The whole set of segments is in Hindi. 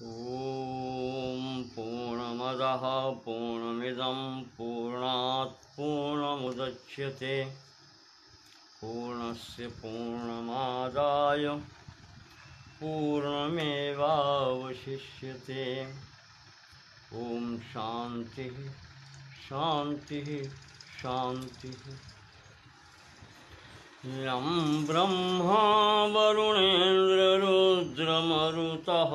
ॐ पूर्णमदः पूर्णमिदं पूर्णात् पूर्णमुदच्यते पूर्णस्य पूर्णमादाय पूर्णमेवावशिष्यते। ॐ शान्तिः शान्तिः शान्तिः। यं ब्रह्मा वरुणेन्द्ररुद्रमरुतः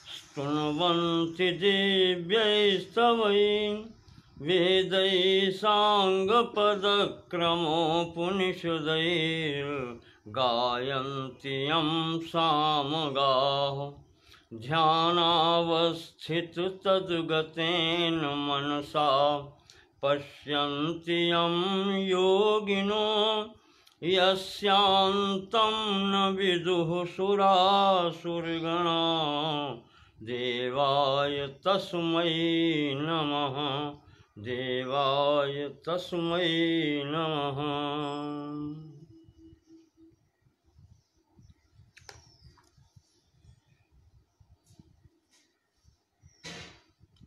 स्तुवन्ति दिव्यैस्तवैः वेदैः साङ्गपदक्रमोपनिषदैर्गायन्ति यं सामगाः। ध्यानावस्थिततद्गतेन मनसा पश्यन्ति यं योगिनो यस्यान्तं न विदुः सुरासुरगणा। देवाय तस्मै नमः देवाय तस्मै नमः।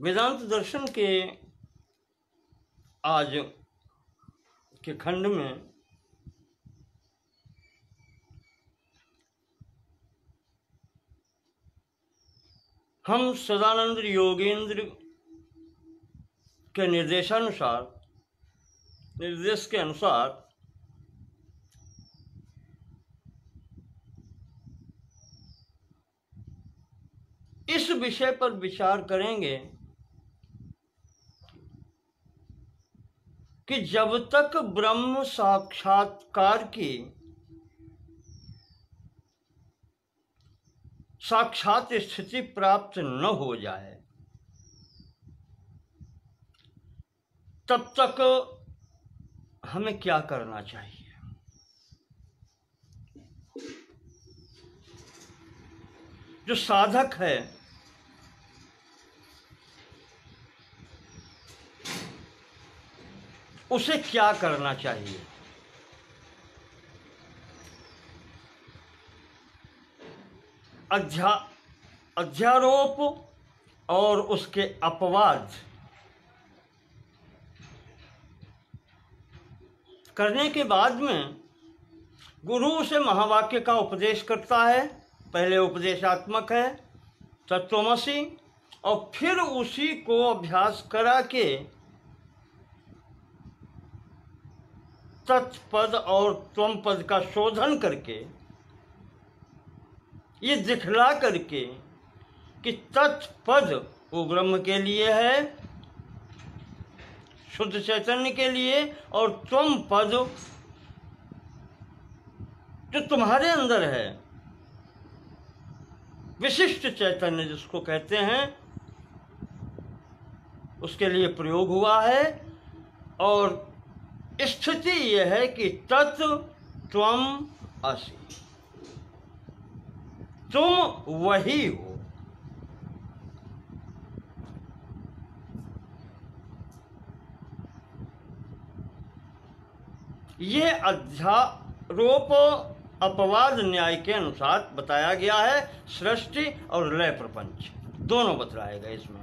वेदांत दर्शन के आज के खंड में हम सदानंद योगेंद्र के निर्देश के अनुसार इस विषय पर विचार करेंगे कि जब तक ब्रह्म साक्षात्कार की साक्षात स्थिति प्राप्त न हो जाए तब तक हमें क्या करना चाहिए। जो साधक है उसे क्या करना चाहिए। अध्यारोप और उसके अपवाद करने के बाद में गुरु उसे महावाक्य का उपदेश करता है। पहले उपदेशात्मक है तत्वमसि, और फिर उसी को अभ्यास करा के तत्पद और त्वम पद का शोधन करके ये दिखला करके कि तत्पद वो ब्रह्म के लिए है, शुद्ध चैतन्य के लिए, और त्वम पद जो तुम्हारे अंदर है, विशिष्ट चैतन्य जिसको कहते हैं, उसके लिए प्रयोग हुआ है। और स्थिति यह है कि तत् त्वम असि, तुम वही हो। ये अध्यारोप अपवाद न्याय के अनुसार बताया गया है। सृष्टि और लय प्रपंच दोनों बतलाए गए इसमें,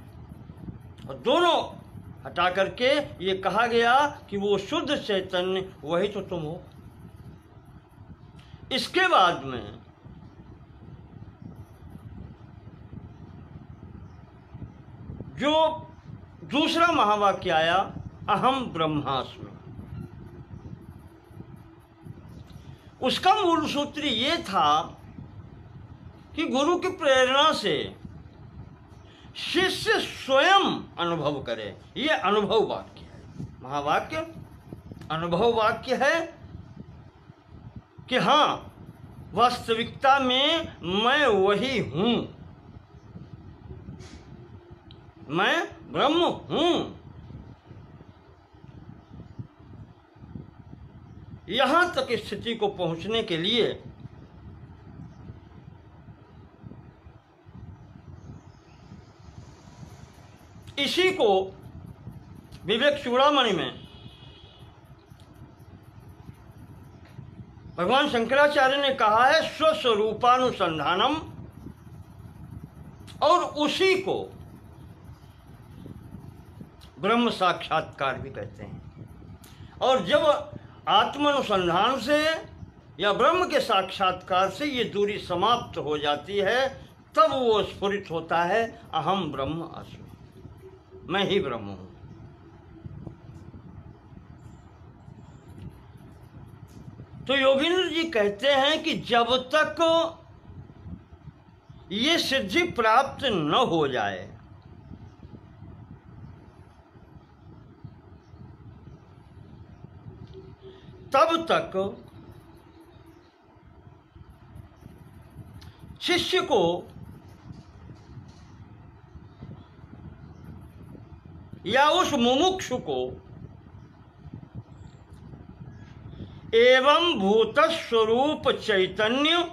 और दोनों हटा करके ये कहा गया कि वो शुद्ध चैतन्य वही तो तुम हो। इसके बाद में जो दूसरा महावाक्य आया अहम ब्रह्मास्मि, उसका मूल सूत्र ये था कि गुरु की प्रेरणा से शिष्य स्वयं अनुभव करे। ये अनुभव वाक्य है। महावाक्य अनुभव वाक्य है कि हाँ, वास्तविकता में मैं वही हूँ, मैं ब्रह्म हूँ। यहाँ तक स्थिति को पहुँचने के लिए इसी को विवेक चूड़ामणि में भगवान शंकराचार्य ने कहा है, स्वस्वरूपानुसंधानम और उसी को ब्रह्म साक्षात्कार भी कहते हैं। और जब आत्मानुसंधान से या ब्रह्म के साक्षात्कार से ये दूरी समाप्त हो जाती है, तब वो स्फुरित होता है अहम ब्रह्म अस्मि, मैं ही ब्रह्म हूँ। तो योगींद्र जी कहते हैं कि जब तक ये सिद्धि प्राप्त न हो जाए, तब तक शिष्य को या उस मुमुक्षु को एवं भूत स्वरूप चैतन्य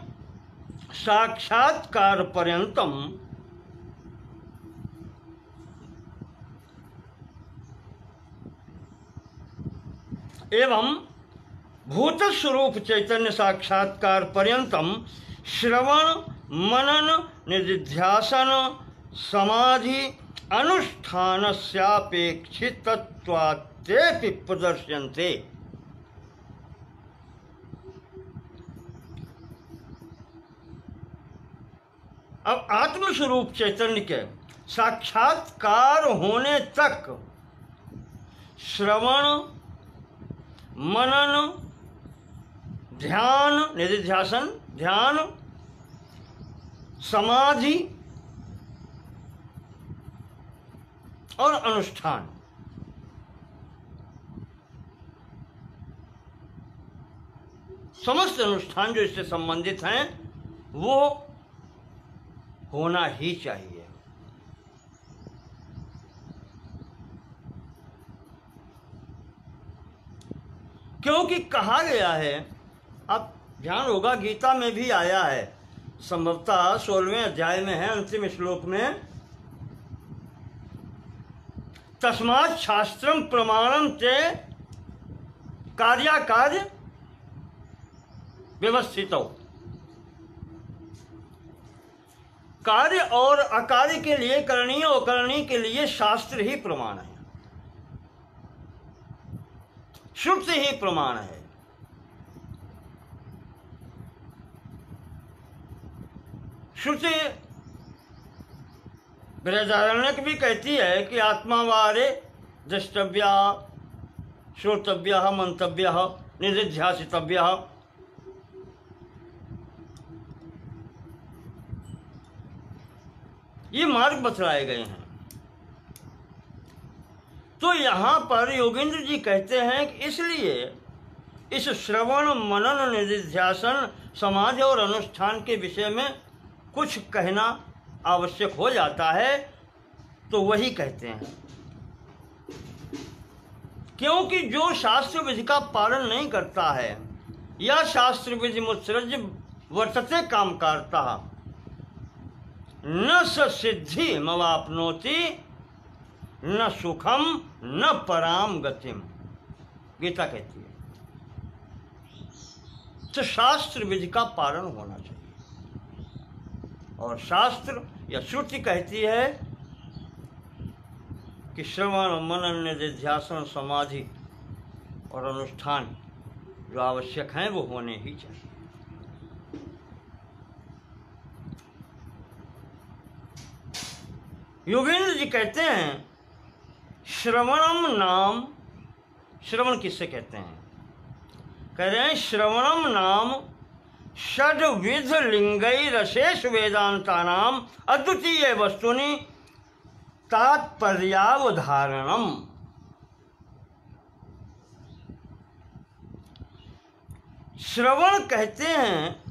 साक्षात्कार पर्यंतम एवं भूत स्वरूप चैतन्य साक्षात्कार पर्यंतम श्रवण मनन निधिध्यासन समाधि अनुष्ठानस्यापेक्षितत्वात्तेऽपि प्रदर्श्यन्ते। अब आत्मस्वरूप चैतन्य के साक्षात्कार होने तक श्रवण मनन ध्यान निधिध्यासन ध्यान समाधि और अनुष्ठान समस्त अनुष्ठान जो इससे संबंधित हैं वो होना ही चाहिए। क्योंकि कहा गया है, आप ध्यान होगा गीता में भी आया है, संभवतः 16वें अध्याय में है, अंतिम श्लोक में, तस्मात् शास्त्रम प्रमाणम च कार्याकार्य व्यवस्थितो। कार्य और अकार्य के लिए, करणीय और अकरणीय के लिए शास्त्र ही प्रमाण है, श्रुति ही प्रमाण है। श्रुति बृहदारण्यक भी कहती है कि आत्मा वारे द्रष्टव्य श्रोतव्य मंतव्य निधिध्यासितव्य। ये मार्ग बतलाए गए हैं। तो यहाँ पर योगेंद्र जी कहते हैं कि इसलिए इस श्रवण मनन निधिध्यासन समाधि और अनुष्ठान के विषय में कुछ कहना आवश्यक हो जाता है, तो वही कहते हैं। क्योंकि जो शास्त्र विधि का पालन नहीं करता है या शास्त्र विधि मुत्सृज्य वर्तते काम करता न स सिद्धि मवाप्नोति न सुखम न पराम गतिम, गीता कहती है। तो शास्त्र विधि का पालन होना चाहिए। और शास्त्र या श्रुति कहती है कि श्रवण मनन निधिध्यासन समाधि और अनुष्ठान जो आवश्यक हैं वो होने ही चाहिए। योगेंद्र जी कहते हैं श्रवणम नाम, श्रवण किससे कहते हैं? कह रहे हैं श्रवणम नाम षड्विध लिंगैरशेष वेदांतानाम अद्वितीय वस्तुनि तात्पर्यावधारणम। श्रवण कहते हैं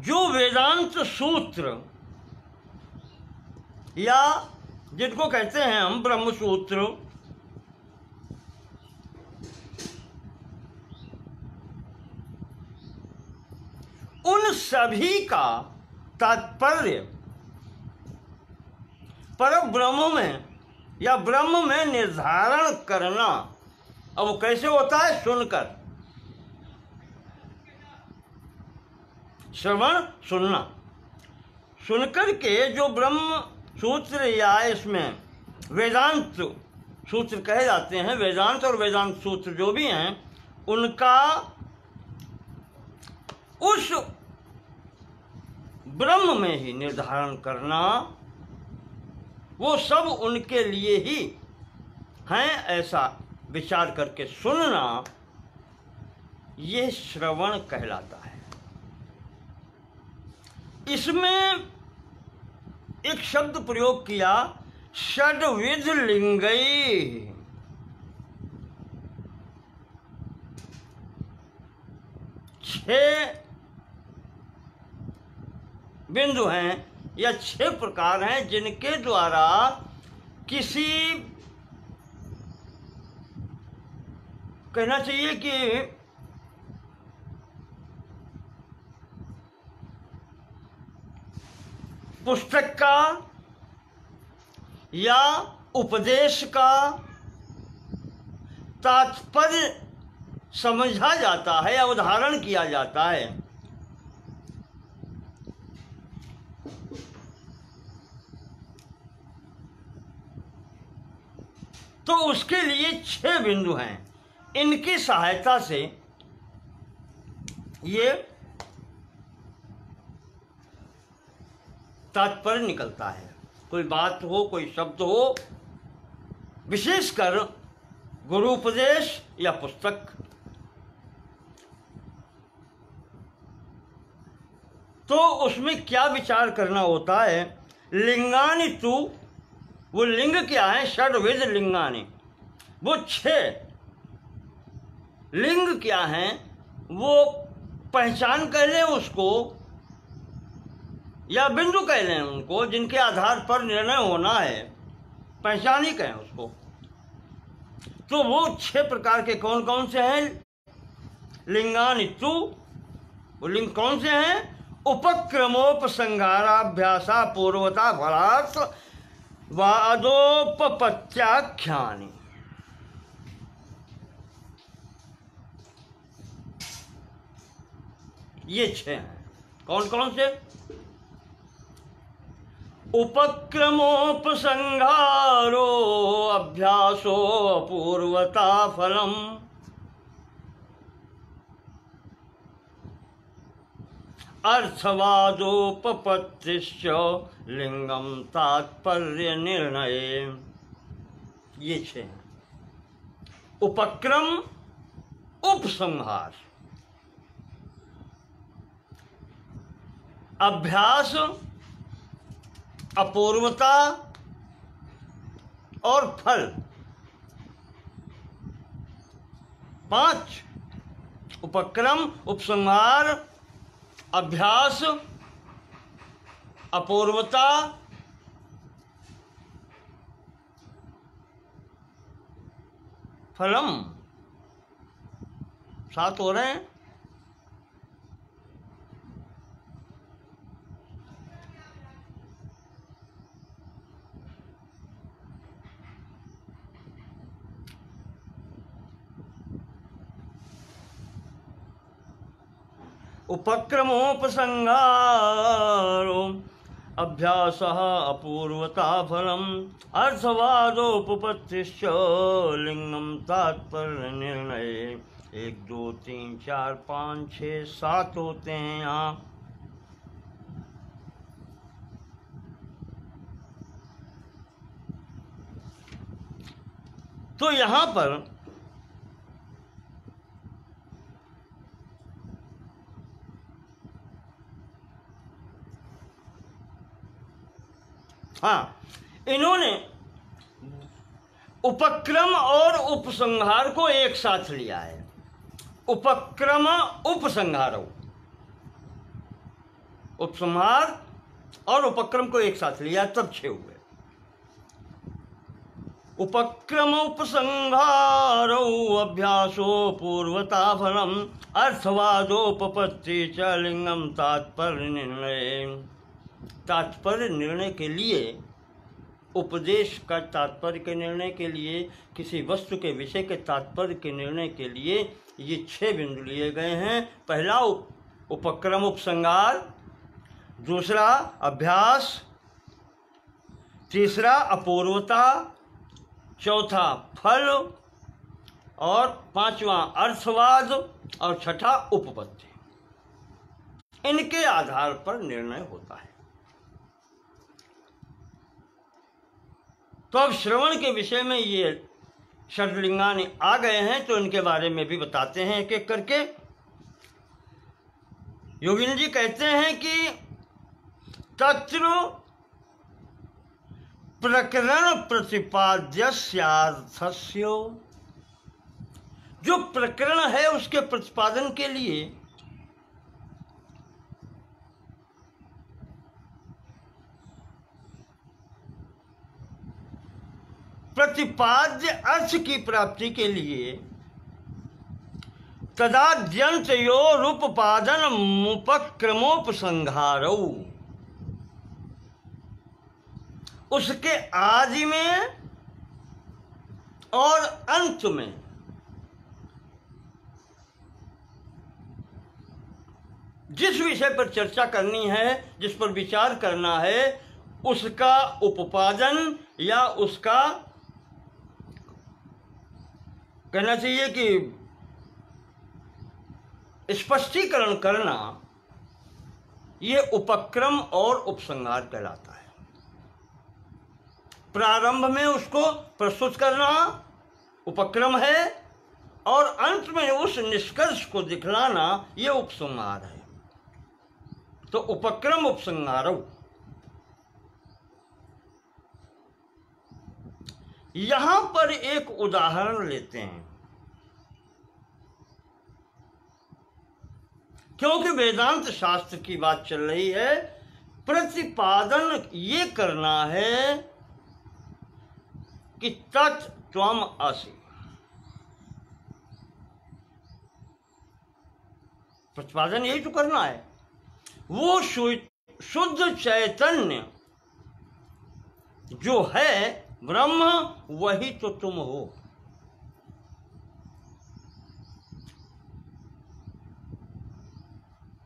जो वेदांत सूत्र या जिनको कहते हैं हम ब्रह्म सूत्र, उन सभी का तात्पर्य पर ब्रह्म में या ब्रह्म में निर्धारण करना। अब वो कैसे होता है? सुनकर। श्रवण सुनना, सुनकर के जो ब्रह्म सूत्र या इसमें वेदांत सूत्र कहे जाते हैं, वेदांत और वेदांत सूत्र जो भी हैं, उनका उस ब्रह्म में ही निर्धारण करना, वो सब उनके लिए ही हैं ऐसा विचार करके सुनना, ये श्रवण कहलाता है। इसमें एक शब्द प्रयोग किया, षड्विध लिंगई। छह बिंदु हैं या छह प्रकार हैं जिनके द्वारा किसी, कहना चाहिए कि पुस्तक का या उपदेश का तात्पर्य समझा जाता है या उदाहरण किया जाता है। तो उसके लिए छह बिंदु हैं, इनकी सहायता से ये तात्पर्य निकलता है। कोई बात हो, कोई शब्द हो, विशेषकर गुरु उपदेश या पुस्तक, तो उसमें क्या विचार करना होता है। लिंगानि तु, वो लिंग क्या है, षड्विध लिंगानि, वो छह लिंग क्या हैं, वो पहचान कर लें उसको या बिंदु कह लें उनको, जिनके आधार पर निर्णय होना है, पहचान ही कहें उसको। तो वो छह प्रकार के कौन कौन से हैं। लिंगानि तु, वो लिंग कौन से हैं। उपक्रमोपसंहाराभ्यासा पूर्वता फलात् वादोपपत्याख्यानि, ये छह हैं। कौन कौन से। उपक्रमोपसंहारो अभ्यासो अपूर्वता फलम, अर्थवादोपपत्तिश्च लिंगम तात्पर्य निर्णय, ये छह हैं। उपक्रम, उपसंहार, अभ्यास, अपूर्वता और फल, पांच। उपक्रम, उपसंहार, अभ्यास, अपूर्वता, फलम, 7 हो रहे हैं। उपक्रमोपसंहारो अभ्यासः अपूर्वता फलम, अर्थवादोपपत्तिश्च लिंगम तात्पर्य निर्णय। 1 2 3 4 5 6 7 होते हैं यहाँ। तो यहाँ पर हाँ, इन्होंने उपक्रम और उपसंहार को एक साथ लिया है। उपक्रम उपसंहार, उपसंहार और उपक्रम को एक साथ लिया तब 6 हुए। उपक्रम उपसंहारो अभ्यासो पूर्वता फलम, अर्थवादोपपत्ति च लिंगम तात्पर्य निर्णय। तात्पर्य निर्णय के लिए, उपदेश का तात्पर्य के निर्णय के लिए, किसी वस्तु के विषय के तात्पर्य के निर्णय के लिए ये 6 बिंदु लिए गए हैं। पहला उपक्रम उपसंहार, दूसरा अभ्यास, तीसरा अपूर्वता, चौथा फल और पांचवा अर्थवाद और छठा उपपत्ति। इनके आधार पर निर्णय होता है। तो अब श्रवण के विषय में ये षड्लिंगानि आ गए हैं, तो इनके बारे में भी बताते हैं एक एक करके। योगिनी जी कहते हैं कि तत्र प्रकरण प्रतिपाद्यस्यार्थस्य, जो प्रकरण है उसके प्रतिपादन के लिए प्रतिपाद्य अर्थ की प्राप्ति के लिए तदाद्यन्तयोरुपपादन उपक्रमोपसंहारौ, उसके आदि में और अंत में जिस विषय पर चर्चा करनी है, जिस पर विचार करना है, उसका उपादन या उसका कहना चाहिए कि स्पष्टीकरण करना, ये उपक्रम और उपसंहार कहलाता है। प्रारंभ में उसको प्रस्तुत करना उपक्रम है और अंत में उस निष्कर्ष को दिखलाना ये उपसंहार है। तो उपक्रम उपसंहारौ। यहां पर एक उदाहरण लेते हैं, क्योंकि वेदांत शास्त्र की बात चल रही है। प्रतिपादन ये करना है कि तत् त्वम् असि। प्रतिपादन यही तो करना है। वो शुद्ध चैतन्य जो है ब्रह्म, वही तो तुम हो।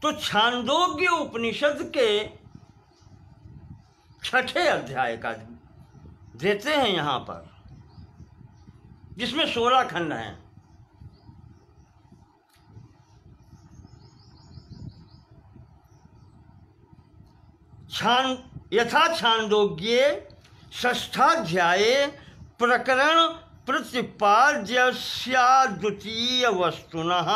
तो छांदोग्य उपनिषद के 6ठे अध्याय का देते हैं यहां पर, जिसमें 16 खंड हैं। यथा छांदोग्ये षष्ठाध्याये प्रकरण प्रतिपाद्यस्याद्वितीय वस्तुनः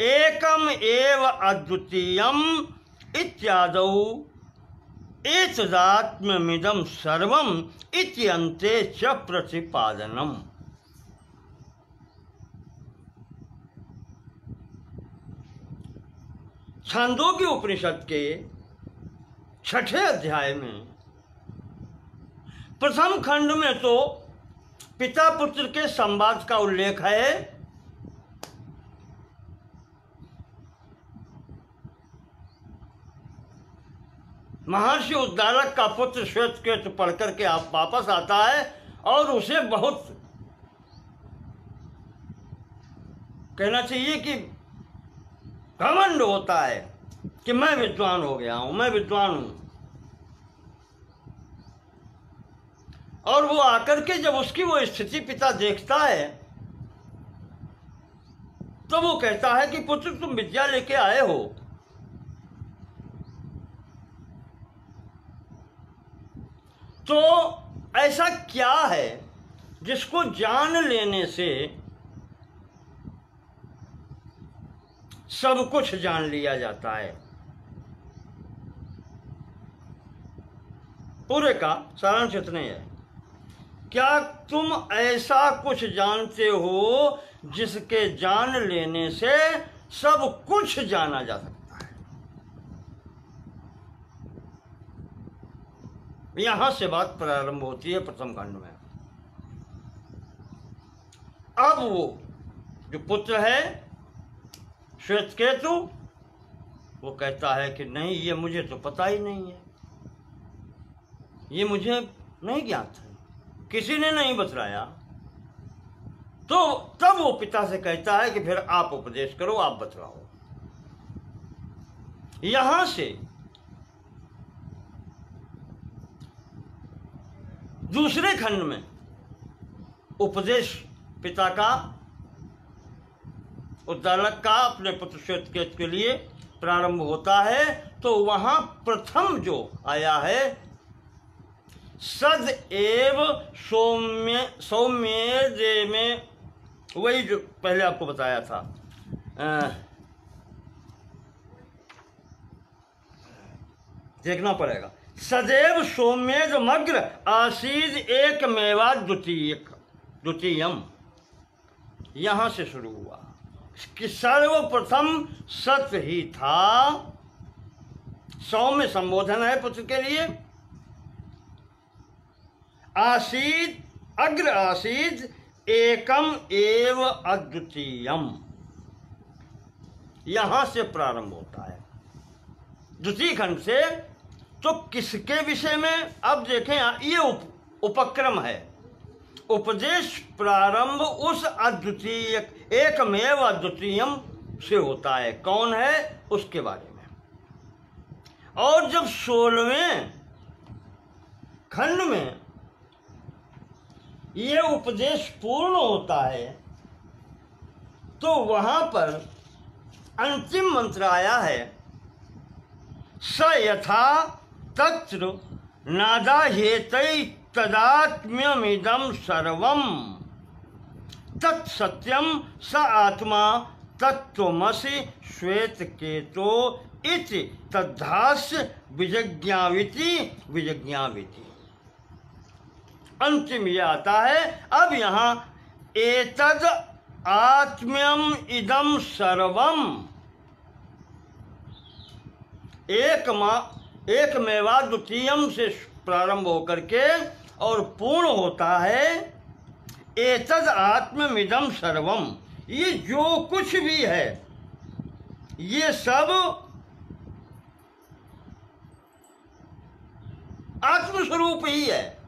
एकम एव अद्वितीयम् इत्यादौ एतदात्म्यमिदं सर्वम् इत्यन्ते च प्रतिपादनम्। छांदोग्य उपनिषद के 6ठे अध्याय में प्रथम खंड में तो पिता पुत्र के संवाद का उल्लेख है। महर्षि उद्दालक का पुत्र श्वेतकेतु पढ़ करके आप वापस आता है और उसे बहुत कहना चाहिए कि घमंड होता है कि मैं विद्वान हो गया हूं, मैं विद्वान हूं। और वो आकर के जब उसकी वो स्थिति पिता देखता है तो वो कहता है कि पुत्र तुम विद्या लेके आए हो, तो ऐसा क्या है जिसको जान लेने से सब कुछ जान लिया जाता है। पूरे का सारांश इतना ही है। क्या तुम ऐसा कुछ जानते हो जिसके जान लेने से सब कुछ जाना जा सकता है? यहां से बात प्रारंभ होती है प्रथम खंड में। अब वो जो पुत्र है श्वेतकेतु, वो कहता है कि नहीं, ये मुझे तो पता ही नहीं है, ये मुझे नहीं ज्ञात है, किसी ने नहीं बतलाया। तो तब वो पिता से कहता है कि फिर आप उपदेश करो, आप बतलाओ। यहां से दूसरे खंड में उपदेश पिता का उद्दालक का अपने पुत्र श्वेतकेतु के लिए प्रारंभ होता है। तो वहां प्रथम जो आया है सद एव सौम्य जे में, वही जो पहले आपको बताया था, देखना पड़ेगा। सदैव सौम्येज मग्र आसीद एक मेवा द्वितीयम, यहां से शुरू हुआ कि सर्वप्रथम सत्य ही था। सौम्य संबोधन है पुत्र के लिए। आसीद अग्र आसीद एकम एव अद्वितीयम, यहां से प्रारंभ होता है द्वितीय खंड से। तो किसके विषय में अब देखें, ये उपक्रम है। उपदेश प्रारंभ उस अद्वितीय एकमेव अद्वितीयम से होता है। कौन है उसके बारे में। और जब 16वें खंड में ये उपदेश पूर्ण होता है तो वहां पर अंतिम मंत्र आया है, स यथा तत्र नादाहेतै तदात्म्यमिदं सर्वं तत्सत्यम स आत्मा तत्त्वमसि श्वेतकेतो इति तद्धास्य विजज्ञाविति। अंतिम ये आता है। अब यहाँ एतद आत्म्यम इदम सर्वम, एकमेवा द्वितीयम से प्रारंभ होकर के और पूर्ण होता है एतद आत्ममिदम सर्वम। ये जो कुछ भी है ये सब आत्मस्वरूप ही है।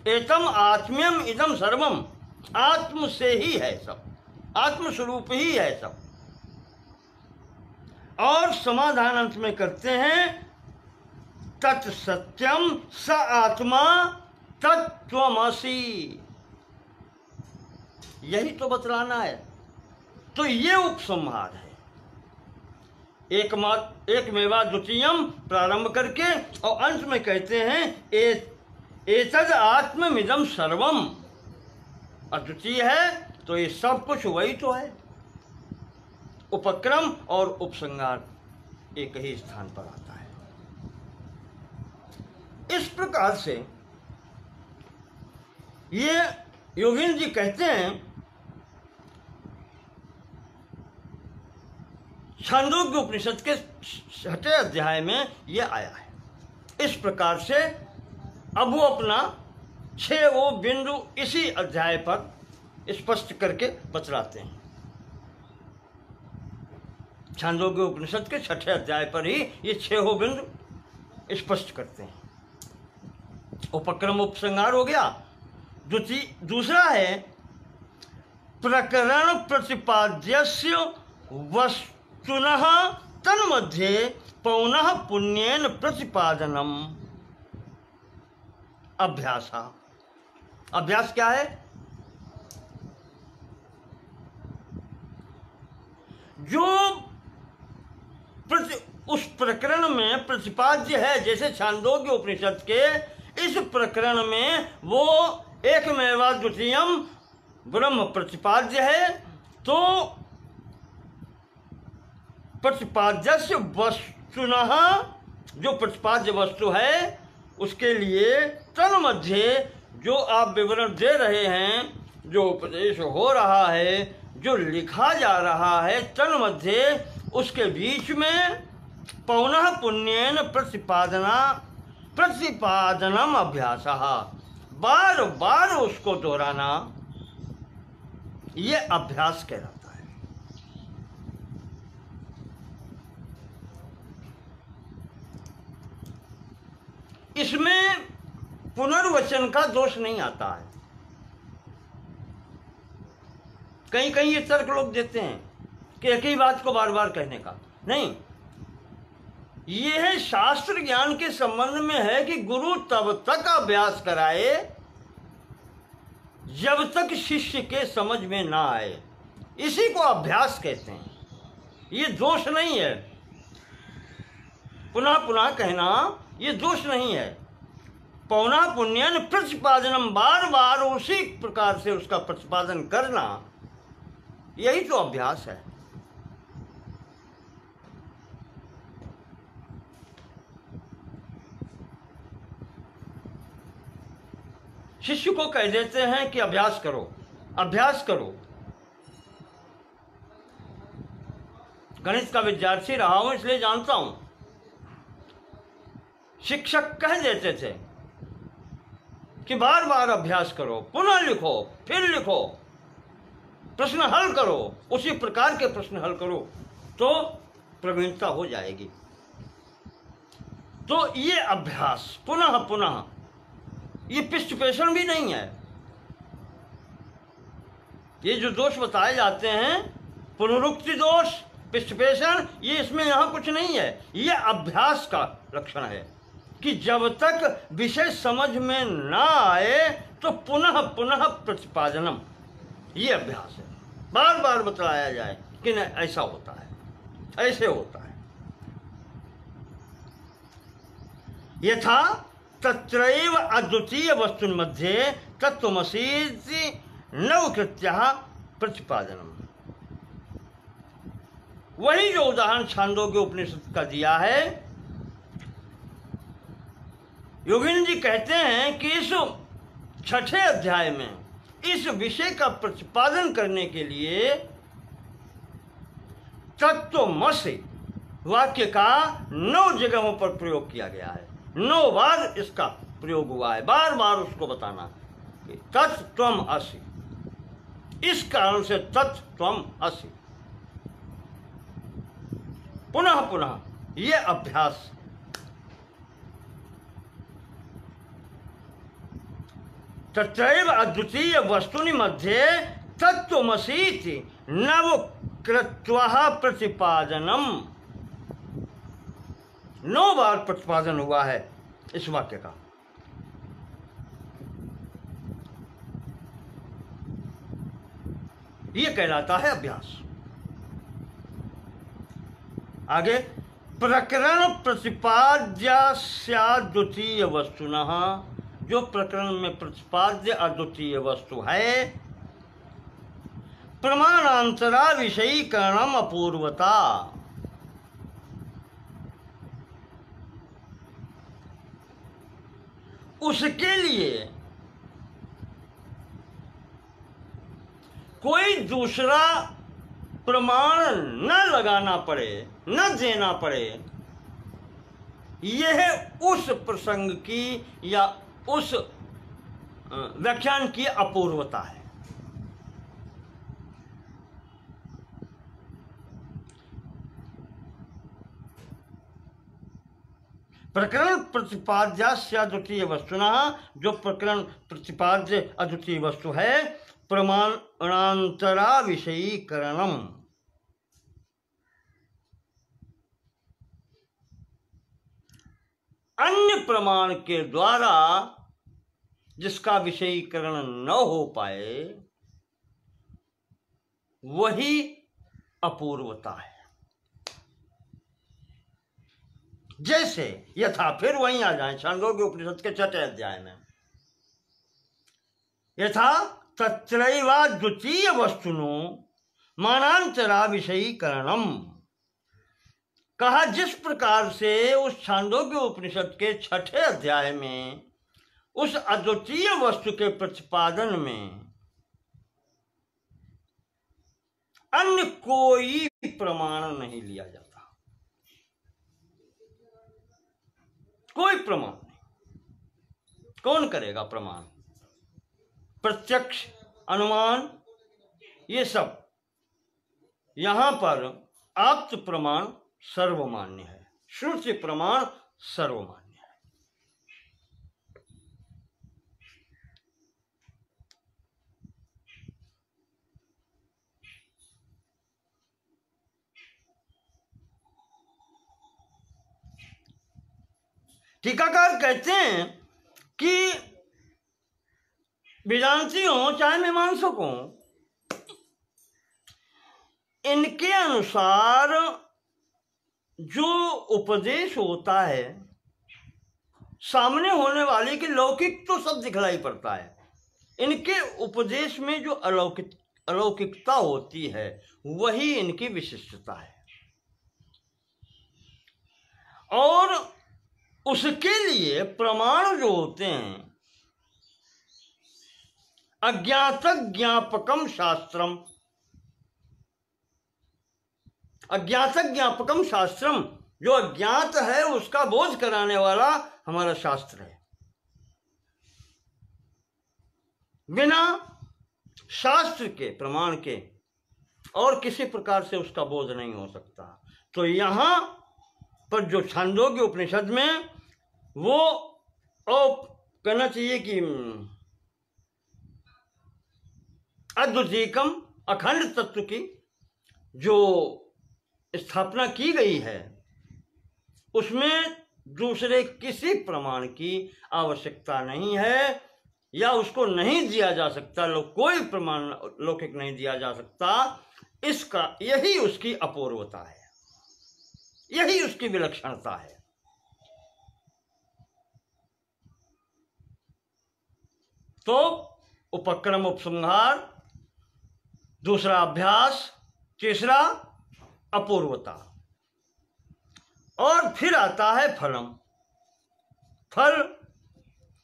एतम आत्म्यम इदम सर्वम, आत्म से ही है सब, आत्मस्वरूप ही है सब। और समाधान अंत में करते हैं तत्सत्यम स आत्मा तत्त्वमसि, यही तो बतलाना है। तो ये उपसंहार है। एकमेवा द्वितीयम प्रारंभ करके और अंत में कहते हैं एतद आत्ममिदं सर्वम, अद्वितीय है तो ये सब कुछ वही तो है। उपक्रम और उपसंहार एक ही स्थान पर आता है। इस प्रकार से ये योगेंद्र जी कहते हैं छांदोग्य उपनिषद के 6वें अध्याय में ये आया है। इस प्रकार से अब वो अपना 6 बिंदु इसी अध्याय पर स्पष्ट करके बतलाते हैं। छांदोग्य उपनिषद के 6वें अध्याय पर ही ये 6 बिंदु स्पष्ट करते हैं। उपक्रम उपसंहार हो गया। दूसरा है प्रकरण प्रतिपाद्यस्य वस्तुनः तन्मध्ये पौनः पुण्येन प्रतिपादनम। अभ्यास, अभ्यास क्या है? जो उस प्रकरण में प्रतिपाद्य है, जैसे छांदोग्य उपनिषद के इस प्रकरण में वो एकमेवा द्वितीयम ब्रह्म प्रतिपाद्य है, तो प्रतिपाद्यस्य वस्तुनः, जो प्रतिपाद्य वस्तु है उसके लिए तन्मध्ये जो आप विवरण दे रहे हैं, जो उपदेश हो रहा है, जो लिखा जा रहा है, तन्मध्ये उसके बीच में पौनः पुण्येन प्रतिपादनम अभ्यासः, बार बार उसको दोहराना, ये अभ्यास कहलाता है। इसमें पुनर्वचन का दोष नहीं आता है। कहीं कहीं ये तर्क लोग देते हैं कि एक ही बात को बार बार कहने का, नहीं, यह शास्त्र ज्ञान के संबंध में है कि गुरु तब तक अभ्यास कराए जब तक शिष्य के समझ में ना आए। इसी को अभ्यास कहते हैं, ये दोष नहीं है। पुनः पुनः कहना ये दोष नहीं है। पौना पुण्यन प्रतिपादनम, बार बार उसी प्रकार से उसका प्रतिपादन करना, यही तो अभ्यास है। शिष्य को कह देते हैं कि अभ्यास करो, अभ्यास करो। गणित का विद्यार्थी रहा हूं इसलिए जानता हूं। शिक्षक कह देते थे कि बार बार अभ्यास करो, पुनः लिखो, फिर लिखो, प्रश्न हल करो, उसी प्रकार के प्रश्न हल करो तो प्रवीणता हो जाएगी। तो ये अभ्यास पुनः पुनः, ये पिष्टपेषण भी नहीं है। ये जो दोष बताए जाते हैं, पुनरुक्ति दोष, पिष्टपेषण, ये इसमें यहाँ कुछ नहीं है। ये अभ्यास का लक्षण है कि जब तक विषय समझ में ना आए तो पुनः पुनः प्रतिपादनम, ये अभ्यास है। बार बार बतलाया जाए कि नहीं, ऐसा होता है, ऐसे होता है। यथा तत्रैव अद्वितीय वस्तुन मध्ये तत्त्वमसीति नवकृत्यः प्रतिपादनम। वही जो उदाहरण छांदोग्य उपनिषद का दिया है, योगिन जी कहते हैं कि इस 6ठे अध्याय में इस विषय का प्रतिपादन करने के लिए तत्त्वमसि वाक्य का 9 जगहों पर प्रयोग किया गया है। 9 बार इसका प्रयोग हुआ है। बार बार उसको बताना कि तत्त्वम असि, इस कारण से तत्त्वम असि। पुनः पुनः ये अभ्यास। तत्रैव अद्वितीय वस्तुनि मध्ये तत्त्वमसीति नवकृत्वः प्रतिपादनम। 9 बार प्रतिपादन हुआ है इस वाक्य का। यह कहलाता है अभ्यास। आगे, प्रकरण प्रतिपाद्याद्वितीय वस्तुनः, जो प्रकरण में प्रतिपाद्य अद्वितीय वस्तु है, प्रमाणांतरा विषयीकरणम अपूर्वता, उसके लिए कोई दूसरा प्रमाण न लगाना पड़े, न देना पड़े, यह उस प्रसंग की या उस व्याख्यान की अपूर्वता है। प्रकरण प्रतिपाद्यास्य अद्वितीय वस्तुनः, जो प्रकरण प्रतिपाद्य अद्वितीय वस्तु है, प्रमाणांतरा विषयीकरणम, अन्य प्रमाण के द्वारा जिसका विषयीकरण न हो पाए, वही अपूर्वता है। जैसे यथा, फिर वहीं आ जाए छांदोग्य उपनिषद के 6ठे अध्याय में, यथा तत्रैवाद्वितीय वस्तुनो मानांतरा विषयीकरणम, कहा जिस प्रकार से उस छांदोग्य उपनिषद के 6ठे अध्याय में उस अद्वितीय वस्तु के प्रतिपादन में अन्य कोई प्रमाण नहीं लिया जाता, कोई प्रमाण नहीं। कौन करेगा प्रमाण? प्रत्यक्ष, अनुमान, ये सब। यहां पर आप्त प्रमाण सर्वमान्य है, श्रुति प्रमाण सर्वमान्य है। टीकाकार कहते हैं कि वेदांती हो चाहे मीमांसक हो, इनके अनुसार जो उपदेश होता है सामने होने वाले के लौकिक तो सब दिखलाई पड़ता है, इनके उपदेश में जो अलौकिकता होती है वही इनकी विशिष्टता है। और उसके लिए प्रमाण जो होते हैं अज्ञात ज्ञापकम शास्त्रम, अज्ञात ज्ञापकम शास्त्रम, जो अज्ञात है उसका बोध कराने वाला हमारा शास्त्र है। बिना शास्त्र के, प्रमाण के और किसी प्रकार से उसका बोध नहीं हो सकता। तो यहाँ पर जो छांदोग्य उपनिषद में वो कहना चाहिए कि अद्वितीयकम, अखंड तत्व की जो स्थापना की गई है उसमें दूसरे किसी प्रमाण की आवश्यकता नहीं है या उसको नहीं दिया जा सकता, कोई प्रमाण लौकिक नहीं दिया जा सकता। इसका यही उसकी अपूर्वता है, यही उसकी विलक्षणता है। तो उपक्रम उपसंहार, दूसरा अभ्यास, तीसरा अपूर्वता, और फिर आता है फलम।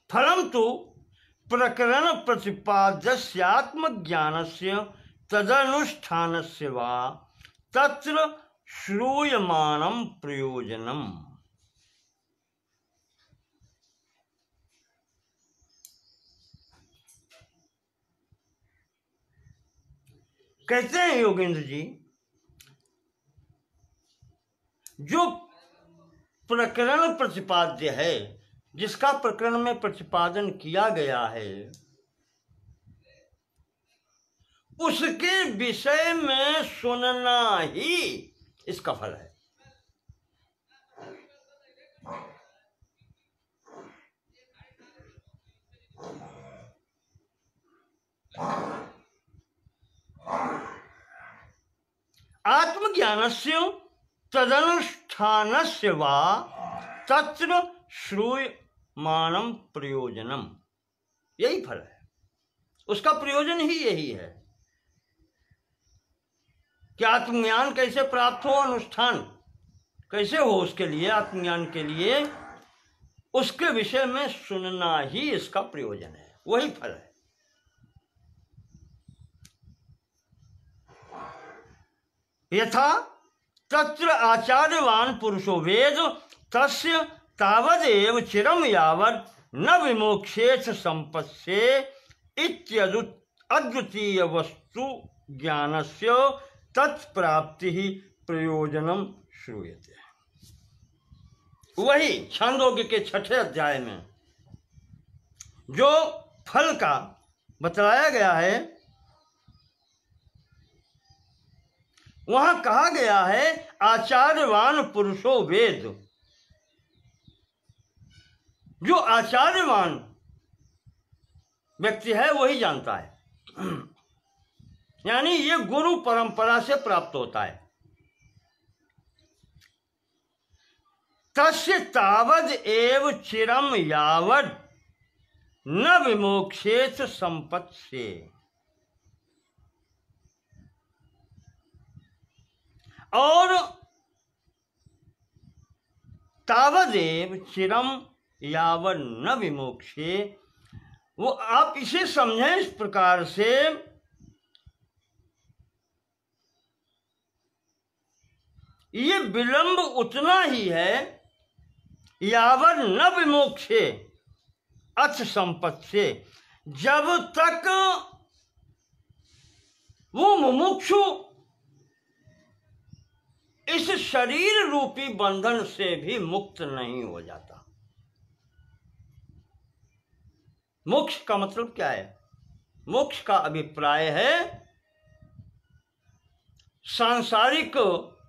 फलम तो प्रकरण प्रतिपाद्यस्यात्मज्ञानस्य तदनुष्ठानस्य वा तत्र श्रूयमानं प्रयोजनम। कहते हैं योगेंद्र जी, जो प्रकरण प्रतिपाद्य है, जिसका प्रकरण में प्रतिपादन किया गया है, उसके विषय में सुनना ही इसका फल है। आत्मज्ञानस्य तदनुष्ठानस्य वा तत्र श्रूयमानं प्रयोजनम, यही फल है, उसका प्रयोजन ही यही है कि आत्मज्ञान कैसे प्राप्त हो, अनुष्ठान कैसे हो, उसके लिए, आत्मज्ञान के लिए उसके विषय में सुनना ही इसका प्रयोजन है, वही फल है। यथा तत्र आचार्यवान पुरुषो वेद तस्य तावदेव चिरम यावत् न विमोक्षेत संपत्से अद्वितीय वस्तु ज्ञानस्य तत्प्राप्ति ही प्रयोजनम श्रूयते। वही छांदोग्य के 6ठे अध्याय में जो फल का बतलाया गया है, वहां कहा गया है आचार्यवान पुरुषो वेद। जो आचार्यवान व्यक्ति है वही जानता है, यानी ये गुरु परंपरा से प्राप्त होता है। तस्य तावद एव चिरम यावद न विमोक्षेत संपत्से। और तावदेव चिरम यावद न विमोक्षे, वो आप इसे समझें इस प्रकार से, ये विलंब उतना ही है यावद न विमोक्षे अथ संपत्ति से, जब तक वो मुमुक्षु इस शरीर रूपी बंधन से भी मुक्त नहीं हो जाता। मोक्ष का मतलब क्या है? मोक्ष का अभिप्राय है सांसारिक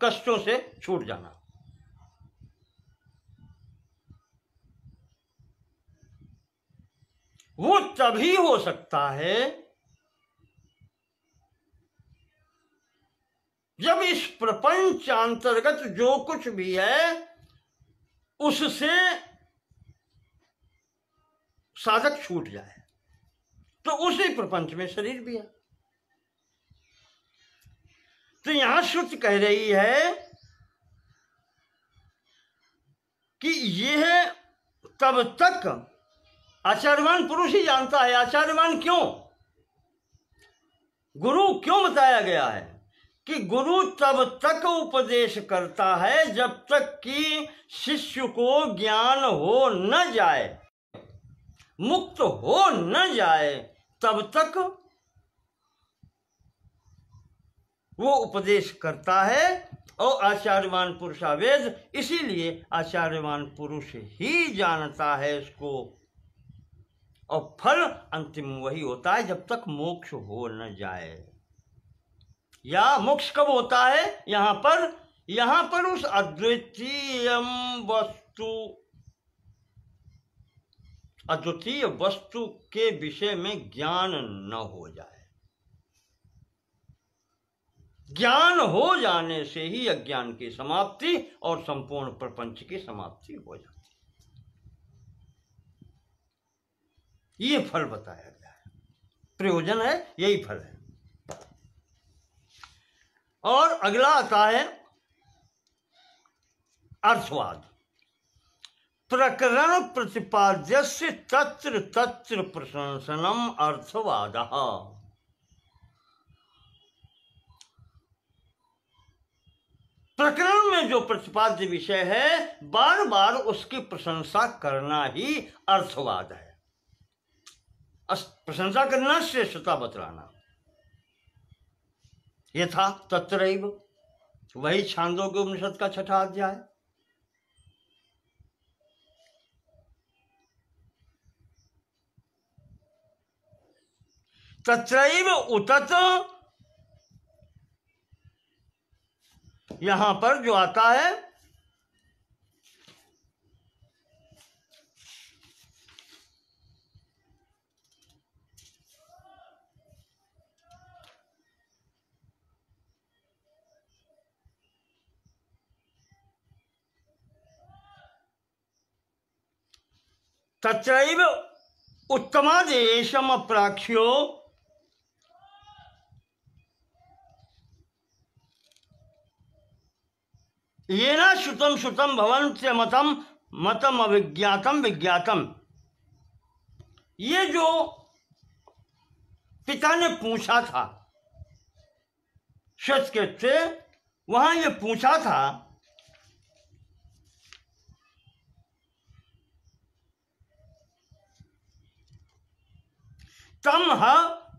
कष्टों से छूट जाना। वो तभी हो सकता है जब इस प्रपंच अंतर्गत जो कुछ भी है उससे साधक छूट जाए, तो उसी प्रपंच में शरीर भी है। तो यहां श्रुति कह रही है कि यह तब तक आचार्यवान पुरुष ही जानता है। आचार्यवान क्यों? गुरु क्यों बताया गया है कि गुरु तब तक उपदेश करता है जब तक कि शिष्य को ज्ञान हो न जाए, मुक्त हो न जाए, तब तक वो उपदेश करता है। और आचार्यवान पुरुषावेद, इसीलिए आचार्यवान पुरुष ही जानता है इसको। और फल अंतिम वही होता है जब तक मोक्ष हो न जाए। या मोक्ष कब होता है? यहां पर उस अद्वितीय वस्तु के विषय में ज्ञान न हो जाए। ज्ञान हो जाने से ही अज्ञान की समाप्ति और संपूर्ण प्रपंच की समाप्ति हो जाती है। ये फल बताया गया है, प्रयोजन है, यही फल है। और अगला आता है अर्थवाद। प्रकरण प्रतिपाद्यस्य तत्र तत्र प्रशंसनम अर्थवादः। प्रकरण में जो प्रतिपाद्य विषय है बार बार उसकी प्रशंसा करना ही अर्थवाद है। प्रशंसा करना, श्रेष्ठता बतलाना। यथा तत्रैव, वही छांदोग्य उपनिषद का 6वां अध्याय। तत्रैव उतत, यहां पर जो आता है तत्रैव उत्तमादेशम अप्राख्यो येना श्रुतम श्रुतम भवन्त्य मतम मतम अविज्ञातम विज्ञातम। ये जो पिता ने पूछा था श्वेतकेतु से, वहां ये पूछा था तम ह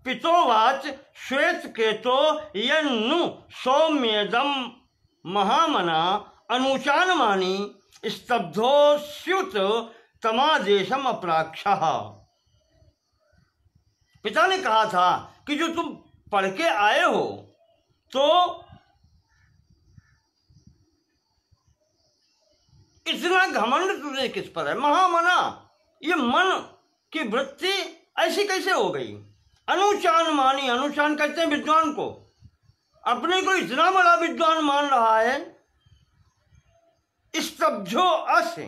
पितोवाच श्वेतकेतो यन्नु सौम्येदम महामना अनुचानमानी स्तब्धोस्युत तमादेशम अप्राक्षः। पिता ने कहा था कि जो तुम पढ़ के आए हो तो इतना घमंड तुझे किस पर है? महामना, ये मन की वृत्ति ऐसी कैसे हो गई? अनुचान मानी, अनुचान कहते हैं विद्वान को। अपने को इतना बड़ा विद्वान मान रहा है। स्तब्धो अस्य,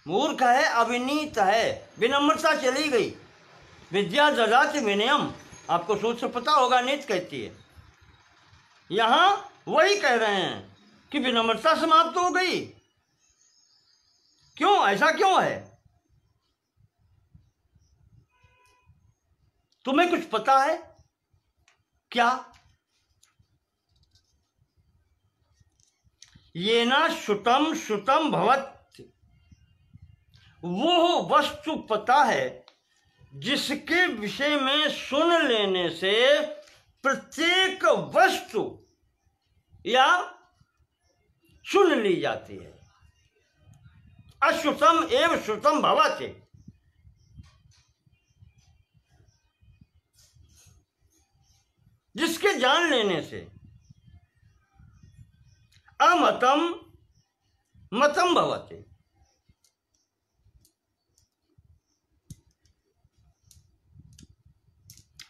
मूर्ख है, अविनीत है, विनम्रता चली गई। विद्या ददाति विनयम, आपको सोच से पता होगा, नीत कहती है। यहां वही कह रहे हैं कि विनम्रता समाप्त हो गई। क्यों? ऐसा क्यों है? तुम्हें कुछ पता है क्या? ये ना श्रुतम श्रुतम भवत, वो वस्तु पता है जिसके विषय में सुन लेने से प्रत्येक वस्तु या सुन ली जाती है। अश्रुतम एवं श्रुतम भवति, जिसके जान लेने से। अमतम मतम भवति,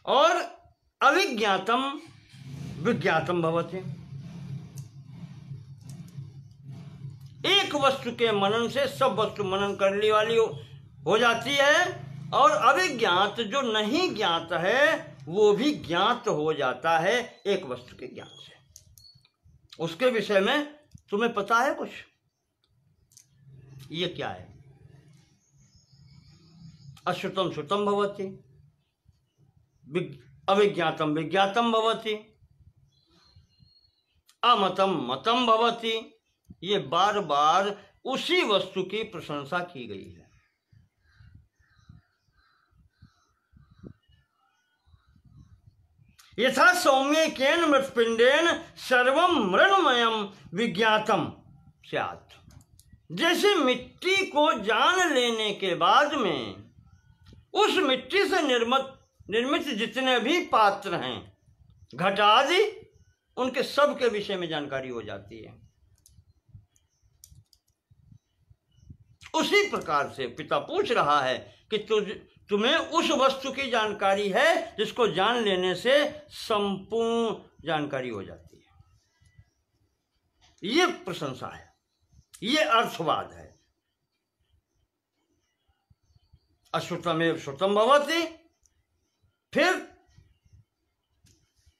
और अविज्ञातम विज्ञातम भवति। एक वस्तु के मनन से सब वस्तु मनन करने वाली हो जाती है, और अविज्ञात जो नहीं ज्ञात है वो भी ज्ञात हो जाता है एक वस्तु के ज्ञान से। उसके विषय में तुम्हें पता है कुछ? ये क्या है? अश्रुतम श्रुतम भवति, अविज्ञातम विज्ञातम भवति, अमतम मतम भवति। ये बार बार उसी वस्तु की प्रशंसा की गई है। यथा सौम्येकेन मृत्पिंडेन सर्वम मृण्मयम विज्ञातम स्यात्। जैसे मिट्टी को जान लेने के बाद में उस मिट्टी से निर्मित जितने भी पात्र हैं, घट आदि, उनके सब के विषय में जानकारी हो जाती है। उसी प्रकार से पिता पूछ रहा है कि तुम्हें उस वस्तु की जानकारी है जिसको जान लेने से संपूर्ण जानकारी हो जाती है। ये प्रशंसा है, ये अर्थवाद है। अश्रुतमेव श्रुतम भवति, फिर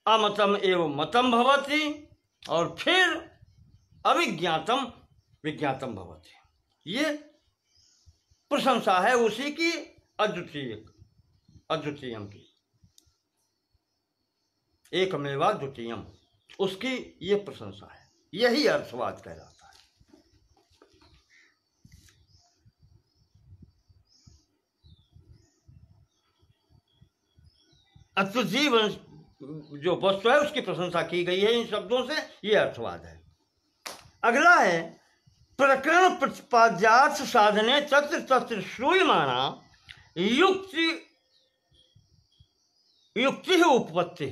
अमतम एवं मतम भवति, और फिर अविज्ञातम विज्ञातम भवति। ये प्रशंसा है उसी की अद्वितीयम की, एकमेवा द्वितीयम, उसकी ये प्रशंसा है। यही अर्थवाद कहलाता है। अद्वितीय जो वस्तु है उसकी प्रशंसा की गई है इन शब्दों से, ये अर्थवाद है। अगला है प्रकरण प्रतिपाद्यार्थ साधने तत्र तत्र श्रूयमाणा युक्ति ही उपपत्ति।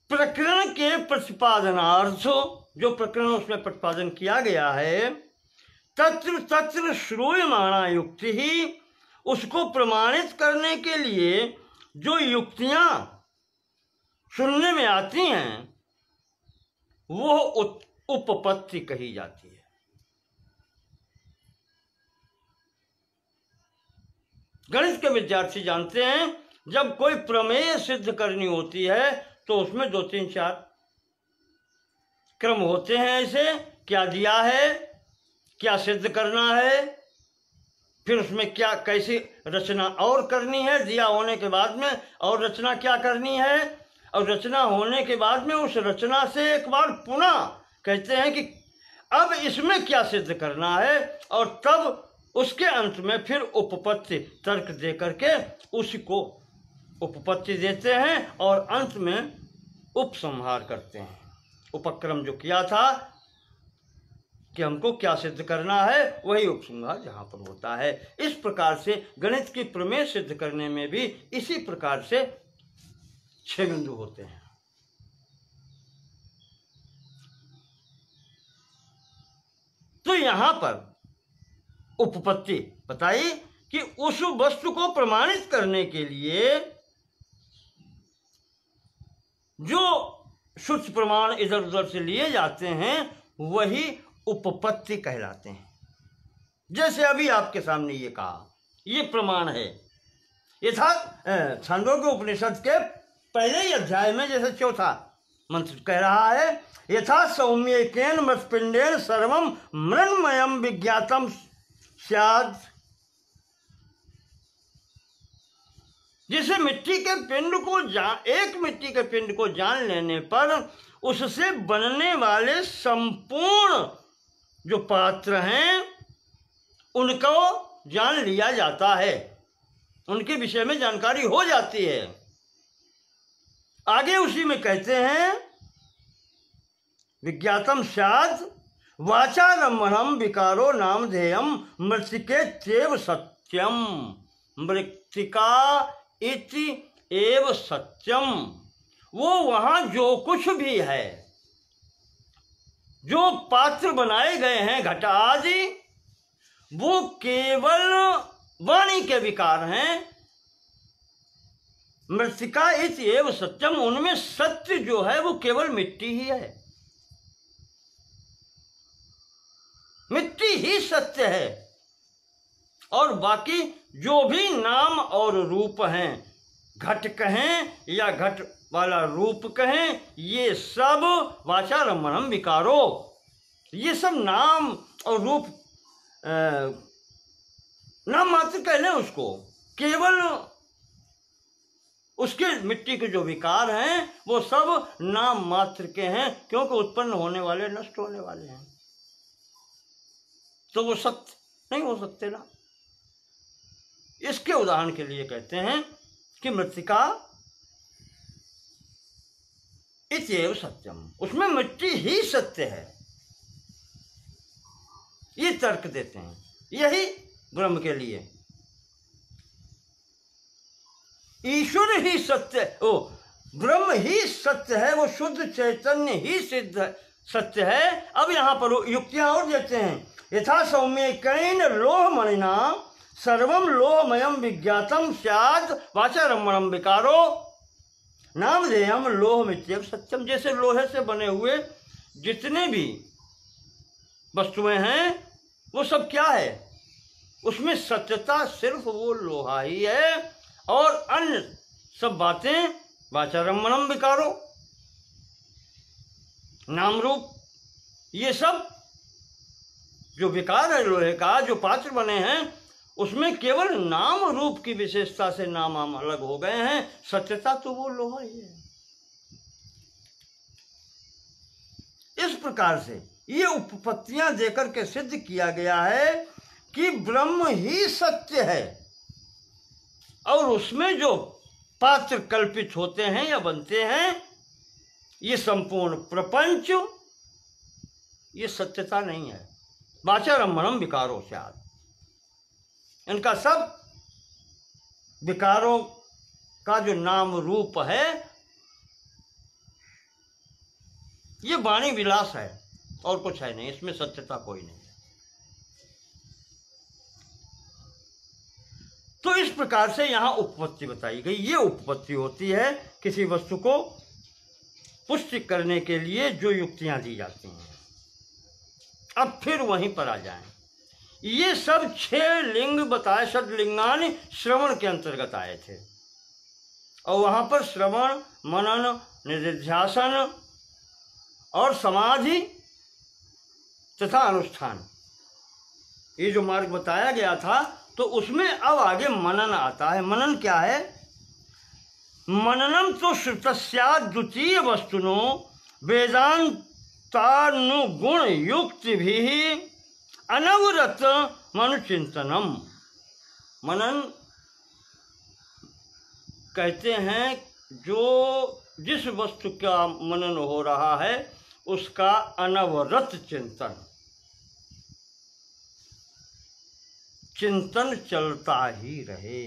प्रकरण के प्रतिपादनार्थ, जो प्रकरण उसमें प्रतिपादन किया गया है, तत्र तत्र श्रूयमाणा युक्ति ही, उसको प्रमाणित करने के लिए जो युक्तियां सुनने में आती हैं वो उपपत्ति कही जाती है। गणित के विद्यार्थी जानते हैं, जब कोई प्रमेय सिद्ध करनी होती है तो उसमें 2 3 4 क्रम होते हैं। ऐसे क्या दिया है, क्या सिद्ध करना है, फिर उसमें क्या कैसी रचना और करनी है, दिया होने के बाद में और रचना क्या करनी है, और रचना होने के बाद में उस रचना से एक बार पुनः कहते हैं कि अब इसमें क्या सिद्ध करना है, और तब उसके अंत में फिर उपपत्ति तर्क दे करके उसी को उपपत्ति देते हैं, और अंत में उपसंहार करते हैं। उपक्रम जो किया था कि हमको क्या सिद्ध करना है, वही उपसंहार जहाँ पर होता है। इस प्रकार से गणित की प्रमेय सिद्ध करने में भी इसी प्रकार से 6 बिंदु होते हैं। तो यहां पर उपपत्ति बताइए कि उस वस्तु को प्रमाणित करने के लिए जो सूक्ष्म प्रमाण इधर उधर से लिए जाते हैं वही उपपत्ति कहलाते हैं। जैसे अभी आपके सामने ये कहा, ये प्रमाण है। यथा छांदोग्य उपनिषद के पहले ही अध्याय में जैसे 4था मंत्र कह रहा है, यथा सौम्येकेन मृत्पिंडेन सर्वम मृण्मयम विज्ञातम स्यात्। जिसे मिट्टी के पिंड को एक मिट्टी के पिंड को जान लेने पर उससे बनने वाले संपूर्ण जो पात्र हैं उनको जान लिया जाता है, उनके विषय में जानकारी हो जाती है। आगे उसी में कहते हैं विज्ञातम स्यात् वाचारम्भनम विकारो नामधेयम मृत्तिकेत्येव सत्यम। मृत्तिका इति एव सत्यम। वो वहां जो कुछ भी है, जो पात्र बनाए गए हैं घट आदि, वो केवल वाणी के विकार हैं। मृत्तिका इत्येव सत्यम, उनमें सत्य जो है वो केवल मिट्टी ही है, मिट्टी ही सत्य है। और बाकी जो भी नाम और रूप हैं, घट कहें या घट वाला रूप कहें, ये सब वाचारम्भणम विकारो, ये सब नाम और रूप नाम मात्र कह लें उसको, केवल उसके मिट्टी के जो विकार हैं वो सब नाम मात्र के हैं, क्योंकि उत्पन्न होने वाले नष्ट होने वाले हैं, तो वो सत्य नहीं हो सकते ना। इसके उदाहरण के लिए कहते हैं कि मृत्तिका इत्येव सत्यम, उसमें मिट्टी ही सत्य है, ये तर्क देते हैं। यही ब्रह्म के लिए ईश्वर ही सत्य, ओ ब्रह्म ही सत्य है, वो शुद्ध चैतन्य ही सिद्ध सत्य है। अब यहाँ पर युक्तियां और देते हैं। यथा सौम्य कैन लोह मणिना सर्वम लोहमयम विज्ञातम स्यात् वाचारम्भणम विकारो नामधेयम लोहमित्येव सत्यम, जैसे लोहे से बने हुए जितने भी वस्तुएं हैं वो सब क्या है, उसमें सत्यता सिर्फ वो लोहा ही है, और अन्य सब बातें वाचारम्भणम विकारो, नाम रूप, ये सब जो विकार है लोहे का, जो पात्र बने हैं, उसमें केवल नाम रूप की विशेषता से नाम अलग हो गए हैं, सत्यता तो वो लोहा ही है। इस प्रकार से ये उपपत्तियां देकर के सिद्ध किया गया है कि ब्रह्म ही सत्य है, और उसमें जो पात्र कल्पित होते हैं या बनते हैं, ये संपूर्ण प्रपंच, ये सत्यता नहीं है। वाचारम्भणम विकारो स्यात्, इनका सब विकारों का जो नाम रूप है ये वाणी विलास है, और कुछ है नहीं, इसमें सत्यता कोई नहीं है। तो इस प्रकार से यहाँ उपपत्ति बताई गई। ये उपपत्ति होती है किसी वस्तु को पुष्टि करने के लिए जो युक्तियां दी जाती हैं। अब फिर वहीं पर आ जाएं। ये सब 6 लिंग बताए, षड्लिंगानि श्रवण के अंतर्गत आए थे, और वहां पर श्रवण, मनन, निधिध्यासन और समाधि तथा अनुष्ठान, ये जो मार्ग बताया गया था, तो उसमें अब आगे मनन आता है। मनन क्या है? मननम तो श्रुतस्याद् द्वितीय वस्तुनो वेदांतानुगुण युक्ति भी अनवरत मनुचिंतनम। मनन कहते हैं जो जिस वस्तु का मनन हो रहा है उसका अनवरत चिंतन, चिंतन चलता ही रहे।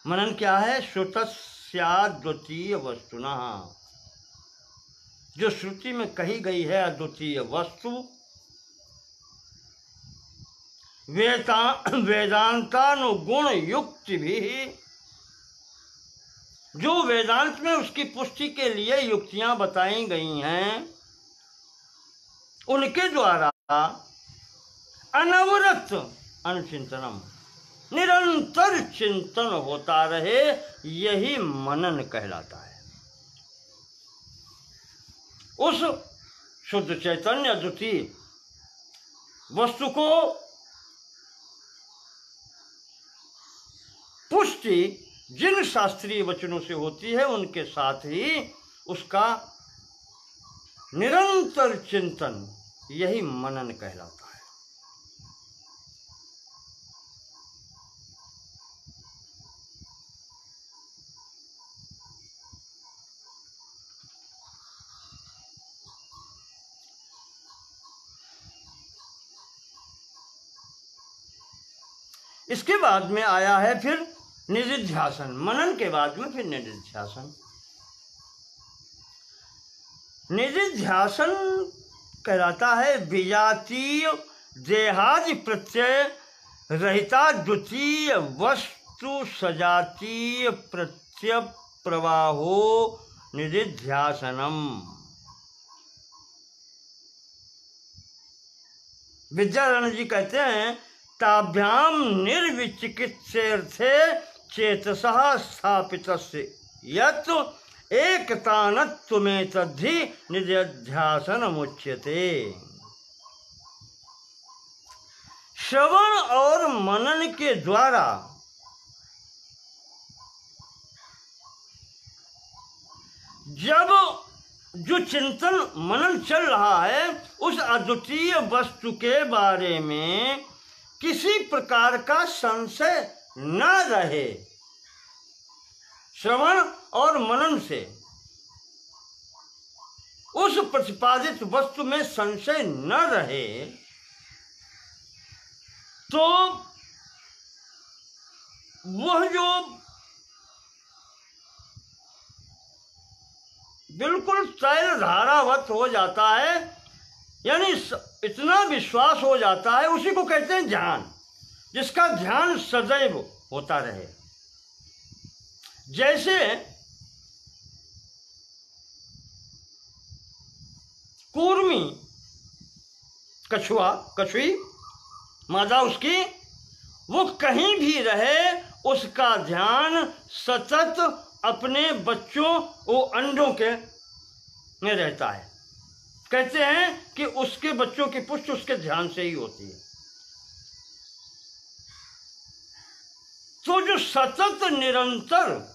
मनन क्या है? श्रुतस्याद् द्वितीय वस्तुना, जो श्रुति में कही गई है अद्वितीय वस्तु, वेदांतानुगुण युक्ति भी, जो वेदांत में उसकी पुष्टि के लिए युक्तियां बताई गई हैं, उनके द्वारा अनवरत अनुचिंतनम, निरंतर चिंतन होता रहे, यही मनन कहलाता है। उस शुद्ध चैतन्य द्वितीय वस्तु को पुष्टि जिन शास्त्रीय वचनों से होती है, उनके साथ ही उसका निरंतर चिंतन, यही मनन कहलाता है। इसके बाद में आया है फिर निधिध्यासन। मनन के बाद में फिर निधिध्यासन। निधिध्यासन कहलाता है विजातीय देहादि प्रत्यय रहिता द्वितीय वस्तु सजातीय प्रत्यय प्रवाहो निधिध्यासनम। विद्यारण्य जी कहते हैं ताभ्याम निर्विचिकित्सेर्थे चेतसः स्थापितस्य यत् एकतानत्वमेतद्धि निधिध्यासनमुच्यते। श्रवण और मनन के द्वारा जब जो चिंतन मनन चल रहा है उस अद्वितीय वस्तु के बारे में किसी प्रकार का संशय न रहे, श्रवण और मनन से उस प्रतिपादित वस्तु में संशय न रहे, तो वह जो बिल्कुल तैल धारावत हो जाता है, यानी इतना विश्वास हो जाता है, उसी को कहते हैं ध्यान, जिसका ध्यान सदैव होता रहे। जैसे कूर्मी कछुआ, कछुई मादा उसकी, वो कहीं भी रहे उसका ध्यान सतत अपने बच्चों वो अंडों के में रहता है। कहते हैं कि उसके बच्चों की पुष्टि उसके ध्यान से ही होती है। तो जो सतत निरंतर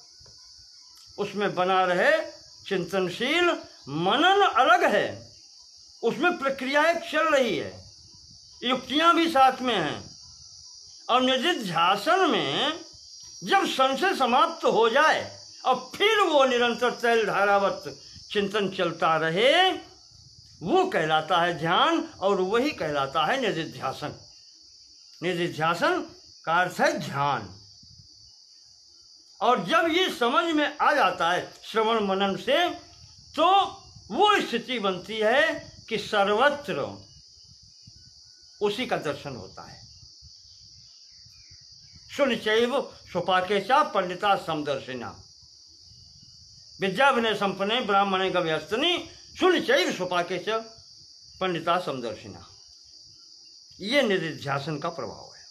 उसमें बना रहे चिंतनशील, मनन अलग है, उसमें प्रक्रियाएं चल रही है, युक्तियां भी साथ में हैं। और निधिध्यासन में जब संशय समाप्त हो जाए और फिर वो निरंतर तैल धारावत चिंतन चलता रहे, वो कहलाता है ध्यान, और वही कहलाता है निधिध्यासन। निधिध्यासन का अर्थ है ध्यान। और जब ये समझ में आ जाता है श्रवण मनन से, तो वो स्थिति बनती है कि सर्वत्र उसी का दर्शन होता है। सुनिचैव स्वपाकेशा पंडिता समदर्शिना विद्या विनय संपन्ने ब्राह्मणे गव्यस्तनी सुनिचैव स्वपाकेश पंडिता समदर्शिना। ये निधिध्यासन का प्रभाव है।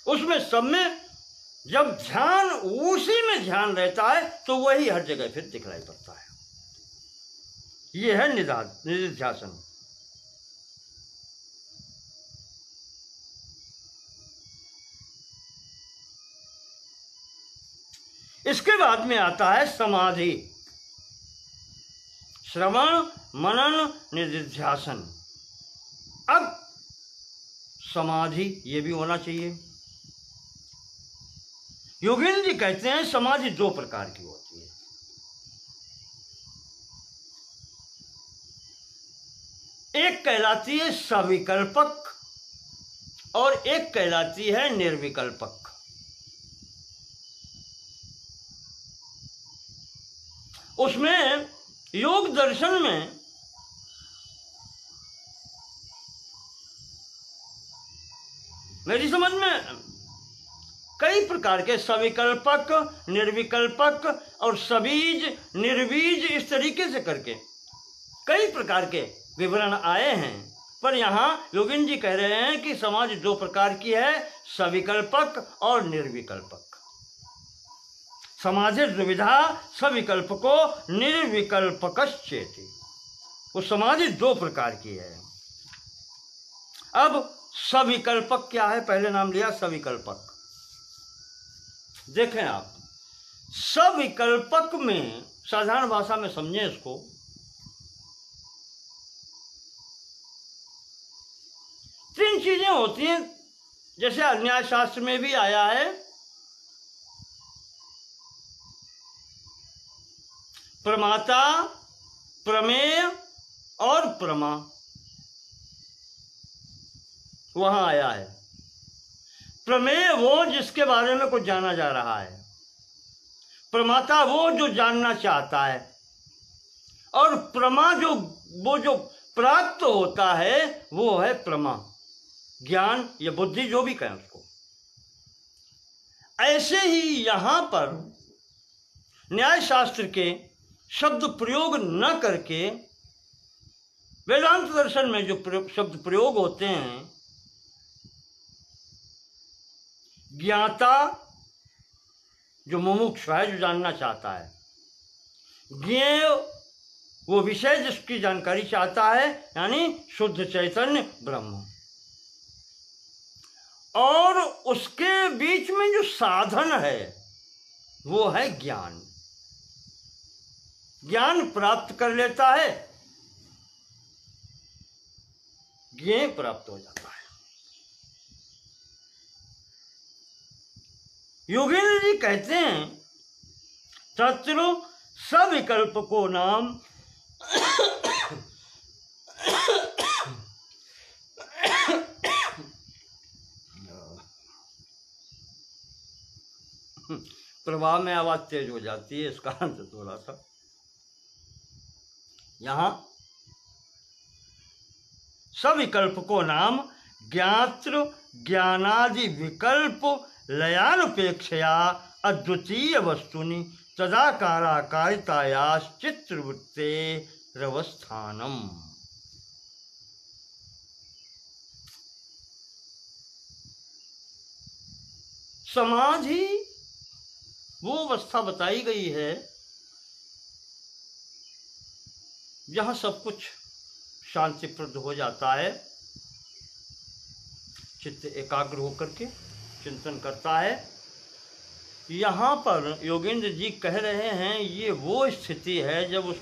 उसमें सब में जब ध्यान, उसी में ध्यान रहता है, तो वही हर जगह फिर दिखलाई पड़ता है। ये है निधिध्यासन। इसके बाद में आता है समाधि। श्रवण मनन निधिध्यासन। अब समाधि ये भी होना चाहिए। योगेंद्र जी कहते हैं समाधि दो प्रकार की होती है। एक कहलाती है सविकल्पक और एक कहलाती है निर्विकल्पक। उसमें योग दर्शन में मेरी समझ में कई प्रकार के सविकल्पक, निर्विकल्पक और सबीज, निर्बीज, इस तरीके से करके कई प्रकार के विवरण आए हैं। पर यहाँ योगिन जी कह रहे हैं कि समाधि दो प्रकार की है, सविकल्पक और निर्विकल्पक। समाधि द्विविधा सविकल्पको निर्विकल्पकश्चेति। वो समाधि दो प्रकार की है। अब सविकल्पक क्या है? पहले नाम लिया सविकल्पक। देखें आप, सविकल्पक में साधारण भाषा में समझें इसको, तीन चीजें होती हैं, जैसे न्याय शास्त्र में भी आया है। प्रमाता, प्रमेय और प्रमा, वहां आया है। प्रमेय वो जिसके बारे में कुछ जाना जा रहा है, प्रमाता वो जो जानना चाहता है, और प्रमा जो वो जो प्राप्त होता है वो है प्रमा, ज्ञान या बुद्धि, जो भी कहें उसको। ऐसे ही यहां पर न्याय शास्त्र के शब्द प्रयोग न करके वेदांत दर्शन में जो शब्द प्रयोग होते हैं, ज्ञाता जो मुमुक्षु है, जो जानना चाहता है, ज्ञेय वो विषय जिसकी जानकारी चाहता है, यानी शुद्ध चैतन्य ब्रह्म, और उसके बीच में जो साधन है वो है ज्ञान। ज्ञान प्राप्त कर लेता है, ज्ञेय प्राप्त हो जाता है। योगेंद्र जी कहते हैं, तत्र सविकल्प को नाम प्रवाह में आवाज तेज हो जाती है, इस कारण से थोड़ा सा यहां सविकल्प को नाम ज्ञात्र ज्ञानादि विकल्प लयानुपेक्षया अद्वितीय वस्तुनि तदाकाराकारितायास चित्रवृत्ते रवस्थानम। समाधि वो अवस्था बताई गई है जहां सब कुछ शांतिप्रद हो जाता है, चित्त एकाग्र होकर के चिंतन करता है। यहाँ पर योगेंद्र जी कह रहे हैं ये वो स्थिति है जब उस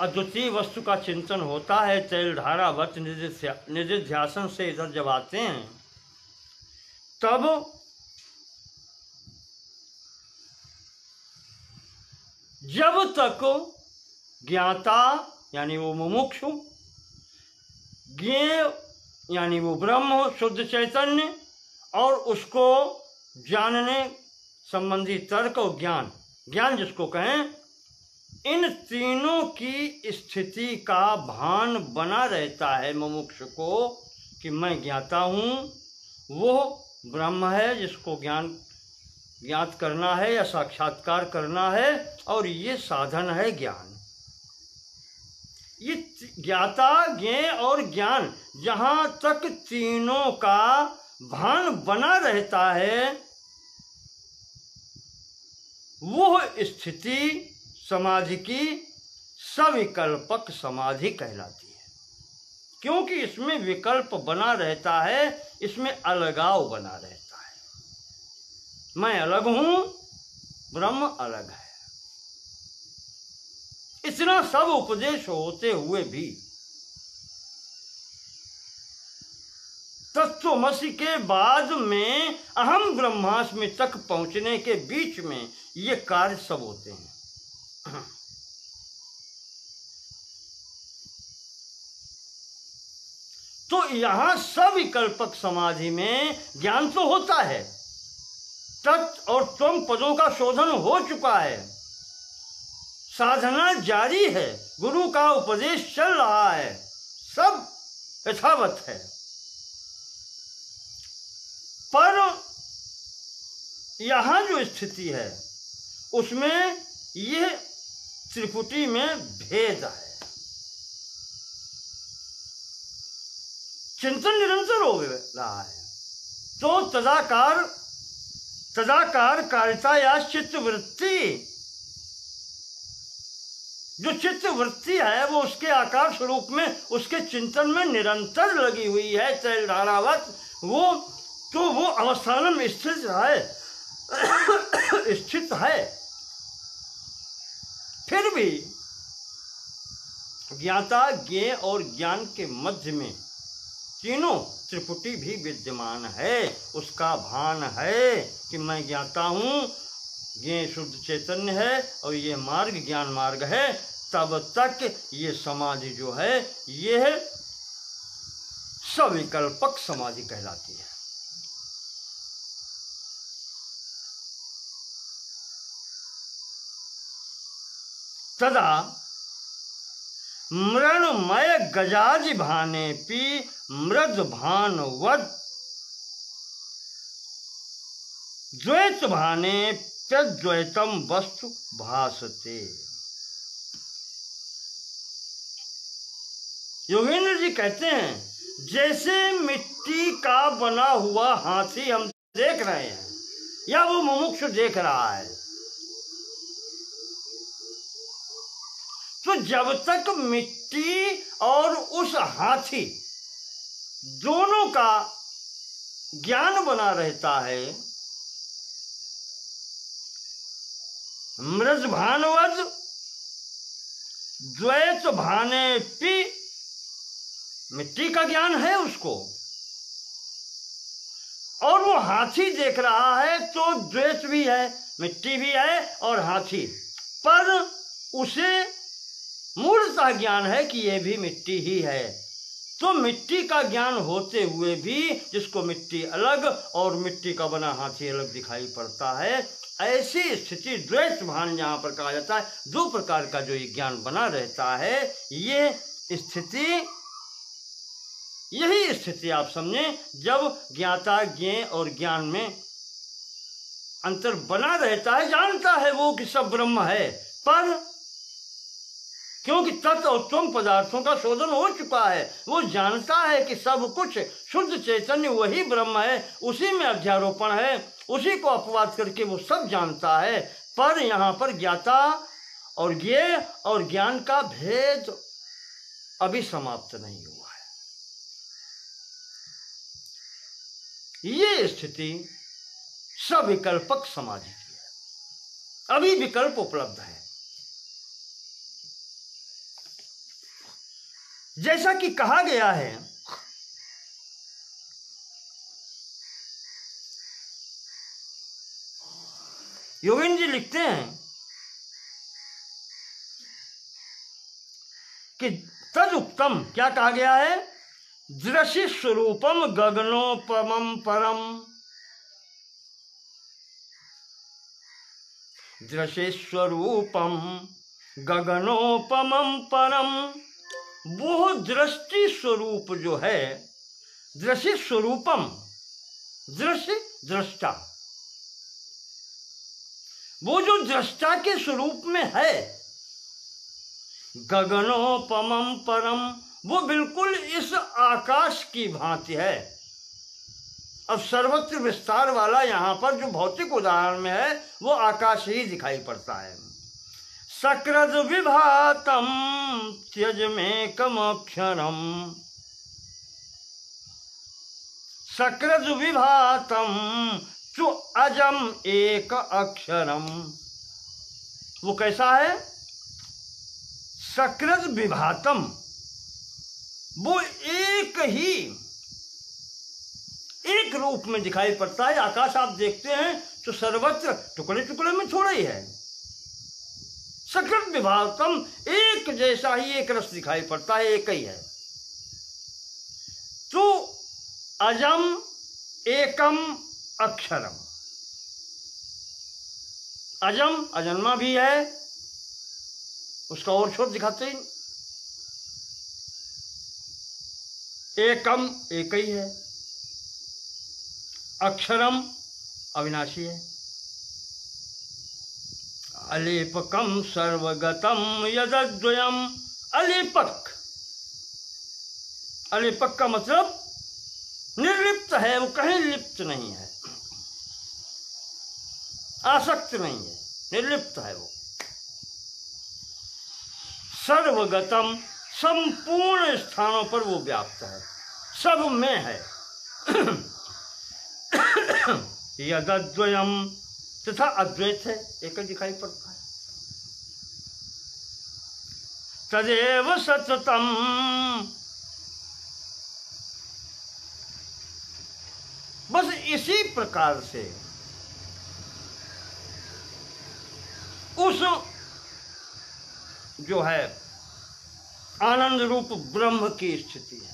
अद्वितीय वस्तु का चिंतन होता है, तैलधारावत निधिध्यासन से इधर जब आते हैं तब जब तक ज्ञाता यानी वो मुमुक्षु, ज्ञेय यानी वो ब्रह्म शुद्ध चैतन्य, और उसको जानने संबंधी तर्क और ज्ञान, ज्ञान जिसको कहें, इन तीनों की स्थिति का भान बना रहता है मुमुक्षु को कि मैं ज्ञाता हूँ, वो ब्रह्म है जिसको ज्ञात करना है या साक्षात्कार करना है, और ये साधन है ज्ञान। ये ज्ञाता ज्ञेय और ज्ञान जहाँ तक तीनों का भान बना रहता है वो स्थिति समाधि की सविकल्पक समाधि कहलाती है, क्योंकि इसमें विकल्प बना रहता है, इसमें अलगाव बना रहता है। मैं अलग हूं, ब्रह्म अलग है। इतना सब उपदेश होते हुए भी तत्वमसि के बाद में अहम ब्रह्मास्मि तक पहुंचने के बीच में ये कार्य सब होते हैं। तो यहां सविकल्पक समाधि में ज्ञान तो होता है, तत् और त्वम पदों का शोधन हो चुका है, साधना जारी है, गुरु का उपदेश चल रहा है, सब यथावत है, पर यहां जो स्थिति है उसमें ये त्रिपुटी में भेद है। चिंतन निरंतर हो रहा है, तो तदाकार कारिता या चित्त वृत्ति, जो चित्त वृत्ति है वो उसके आकार स्वरूप में उसके चिंतन में निरंतर लगी हुई है, तैलधारावत, वो अवस्थान में स्थित है। फिर भी ज्ञाता ज्ञेय और ज्ञान के मध्य में तीनों त्रिपुटी भी विद्यमान है, उसका भान है कि मैं ज्ञाता हूँ, ज्ञेय शुद्ध चैतन्य है और ये मार्ग ज्ञान मार्ग है। तब तक ये समाधि जो है यह सविकल्पक समाधि कहलाती है। तदा मृणमय गजाज भाने पी मृद भान वद द्वैत भाने प्रद्वैतम वस्तु भासते। योगेंद्र जी कहते हैं जैसे मिट्टी का बना हुआ हाथी हम देख रहे हैं या वो मुमुक्षु देख रहा है, तो जब तक मिट्टी और उस हाथी दोनों का ज्ञान बना रहता है, मृज भानवद द्वैत भाने पी, मिट्टी का ज्ञान है उसको और वो हाथी देख रहा है, तो द्वैत भी है, मिट्टी भी है और हाथी, पर उसे मूलतः ज्ञान है कि ये भी मिट्टी ही है। तो मिट्टी का ज्ञान होते हुए भी जिसको मिट्टी अलग और मिट्टी का बना हाथी अलग दिखाई पड़ता है, ऐसी स्थिति द्वैत भान यहाँ पर कहा जाता है। दो प्रकार का जो ये ज्ञान बना रहता है, ये स्थिति, यही स्थिति आप समझें जब ज्ञाता ज्ञेय और ज्ञान में अंतर बना रहता है। जानता है वो कि सब ब्रह्म है, पर क्योंकि तत्व और त्वम पदार्थों का शोधन हो चुका है, वो जानता है कि सब कुछ शुद्ध चैतन्य वही ब्रह्म है, उसी में अध्यारोपण है, उसी को अपवाद करके वो सब जानता है। पर यहाँ पर ज्ञाता और ज्ञेय और ज्ञान का भेद अभी समाप्त नहीं हुआ है। ये स्थिति सविकल्पक समाधि की है, अभी विकल्प उपलब्ध है। जैसा कि कहा गया है योगेंद्र जी लिखते हैं कि तदुक्तम, क्या कहा गया है, दृश्य स्वरूपम गगनोपमं परम, दृश्य स्वरूपम गगनोपमं परम, वो दृष्टि स्वरूप जो है, दृश्य स्वरूपम, दृश्य दृष्टा, वो जो दृष्टा के स्वरूप में है, गगनोपमं परम, वो बिल्कुल इस आकाश की भांति है। अब सर्वत्र विस्तार वाला यहाँ पर जो भौतिक उदाहरण में है वो आकाश ही दिखाई पड़ता है। सकृद विभातम त्यजमेकमक्षरम, सकृद विभातम चु अजम एक अक्षरम, वो कैसा है, सकृद विभातम, वो एक ही एक रूप में दिखाई पड़ता है। आकाश आप देखते हैं तो सर्वत्र टुकड़े टुकड़े में थोड़ा ही है, सकृत विभातम, एक जैसा ही एक रस दिखाई पड़ता है, एक ही है। तो अजम एकम अक्षरम, अजम अजन्मा भी है, उसका और छोड़ दिखाते ही, एकम एक ही है, अक्षरम अविनाशी है, अलेपकम सर्वगतम यदद्वयम, अलेपक, अलेपक का मतलब निर्लिप्त है, वो कहीं लिप्त नहीं है, आसक्त नहीं है, निर्लिप्त है वो। सर्वगतम, संपूर्ण स्थानों पर वो व्याप्त है, सब में है। यदद्वयम, तथा अद्वैत है, एक ही दिखाई पड़ता है। तदेव सततम, बस इसी प्रकार से उस जो है आनंद रूप ब्रह्म की स्थिति है।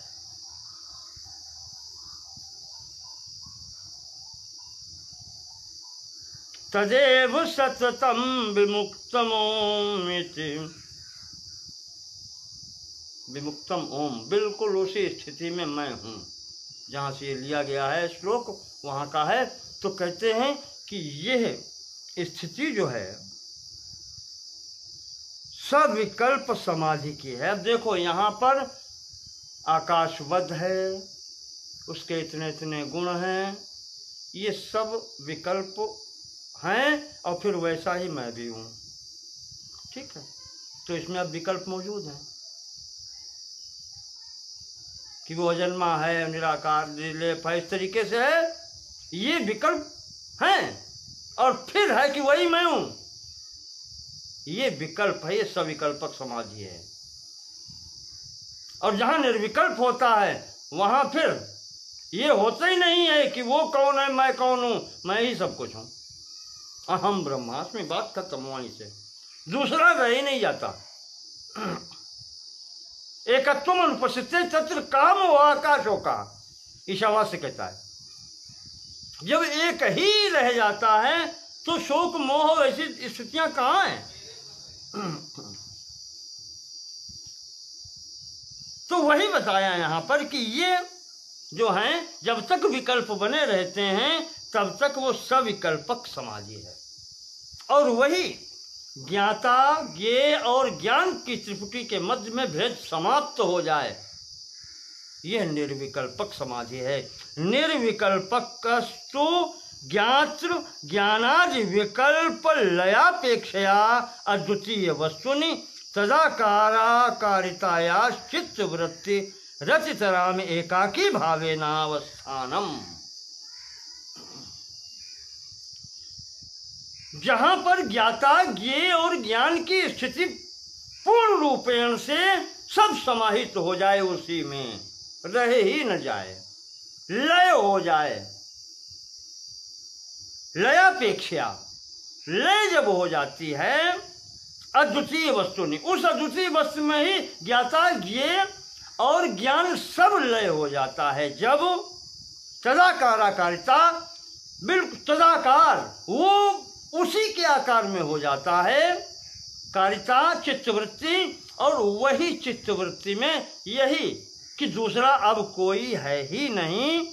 तदेव सततम विमुक्तमोमिति विमुक्तम ओम, बिल्कुल उसी स्थिति में मैं हूँ जहाँ से ये लिया गया है श्लोक, वहाँ का है। तो कहते हैं कि यह स्थिति जो है सविकल्प समाधि की है। अब देखो यहाँ पर आकाशवद है, उसके इतने इतने गुण हैं, ये सब विकल्प हैं और फिर वैसा ही मैं भी हूँ, ठीक है। तो इसमें अब विकल्प मौजूद हैं कि वो अजन्मा है, निराकार, निर्लेप है, इस तरीके से है, ये विकल्प हैं। और फिर है कि वही मैं हूँ, ये विकल्प है, ये सविकल्पक समाधि है। और जहाँ निर्विकल्प होता है वहाँ फिर ये होता ही नहीं है कि वो कौन है, मैं कौन हूँ, मैं ही सब कुछ हूँ। अहम ब्रह्मास्मि, बात खत्म वहीं से, दूसरा रह ही नहीं जाता। एकत्वम अनुपस्थिते तत्र काम व आकाशों का, ईशावास्य कहता है। जब एक ही रह जाता है तो शोक मोह ऐसी स्थितियां कहाँ हैं? तो वही बताया यहाँ पर कि ये जो हैं जब तक विकल्प बने रहते हैं तब तक वो सविकल्पक समाधि है। और वही ज्ञाता ज्ञेय और ज्ञान की त्रिपुटी के मध्य में भेद समाप्त हो जाए, यह निर्विकल्पक समाधि है। निर्विकल्पकस्तु ज्ञातृ ज्ञानादि विकल्प लयापेक्षया अद्वितीय वस्तुनि तदाकाराकारिताया चित्त वृत्ति रचितराम एकाकी भावेनावस्थानम। जहां पर ज्ञाता ज्ञेय और ज्ञान की स्थिति पूर्ण रूपेण से सब समाहित हो जाए, उसी में रहे ही न जाए, लय हो जाए। लयापेक्षा, लय जब हो जाती है अद्वितीय वस्तु नहीं, उस अद्वितीय वस्तु में ही ज्ञाता ज्ञेय और ज्ञान सब लय हो जाता है। जब तदाकाराकारिता, बिल्कुल तदाकार, वो उसी के आकार में हो जाता है। कारिता चित्तवृत्ति, और वही चित्तवृत्ति में यही कि दूसरा अब कोई है ही नहीं।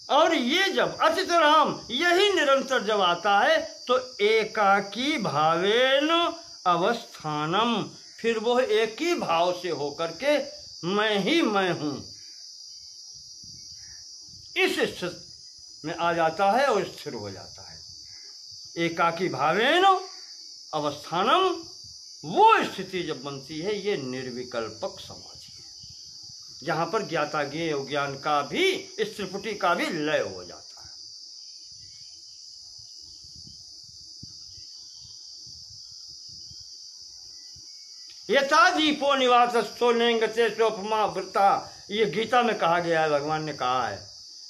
और ये जब अचितराम यही निरंतर जब आता है तो एकाकी भावेन अवस्थानम, फिर वो एक ही भाव से होकर के मैं ही मैं हूं, इस स्थिति में आ जाता है और स्थिर हो जाता है। एकाकी भावेन अवस्थानम, वो स्थिति जब बनती है ये निर्विकल्पक समाधि है, जहां पर ज्ञाता ज्ञेय और ज्ञान का भी, इस त्रिपुटी का भी लय हो जाता है। यथा दीपो निवासस्थो नेंगते सोपमा वृता, ये गीता में कहा गया है, भगवान ने कहा है।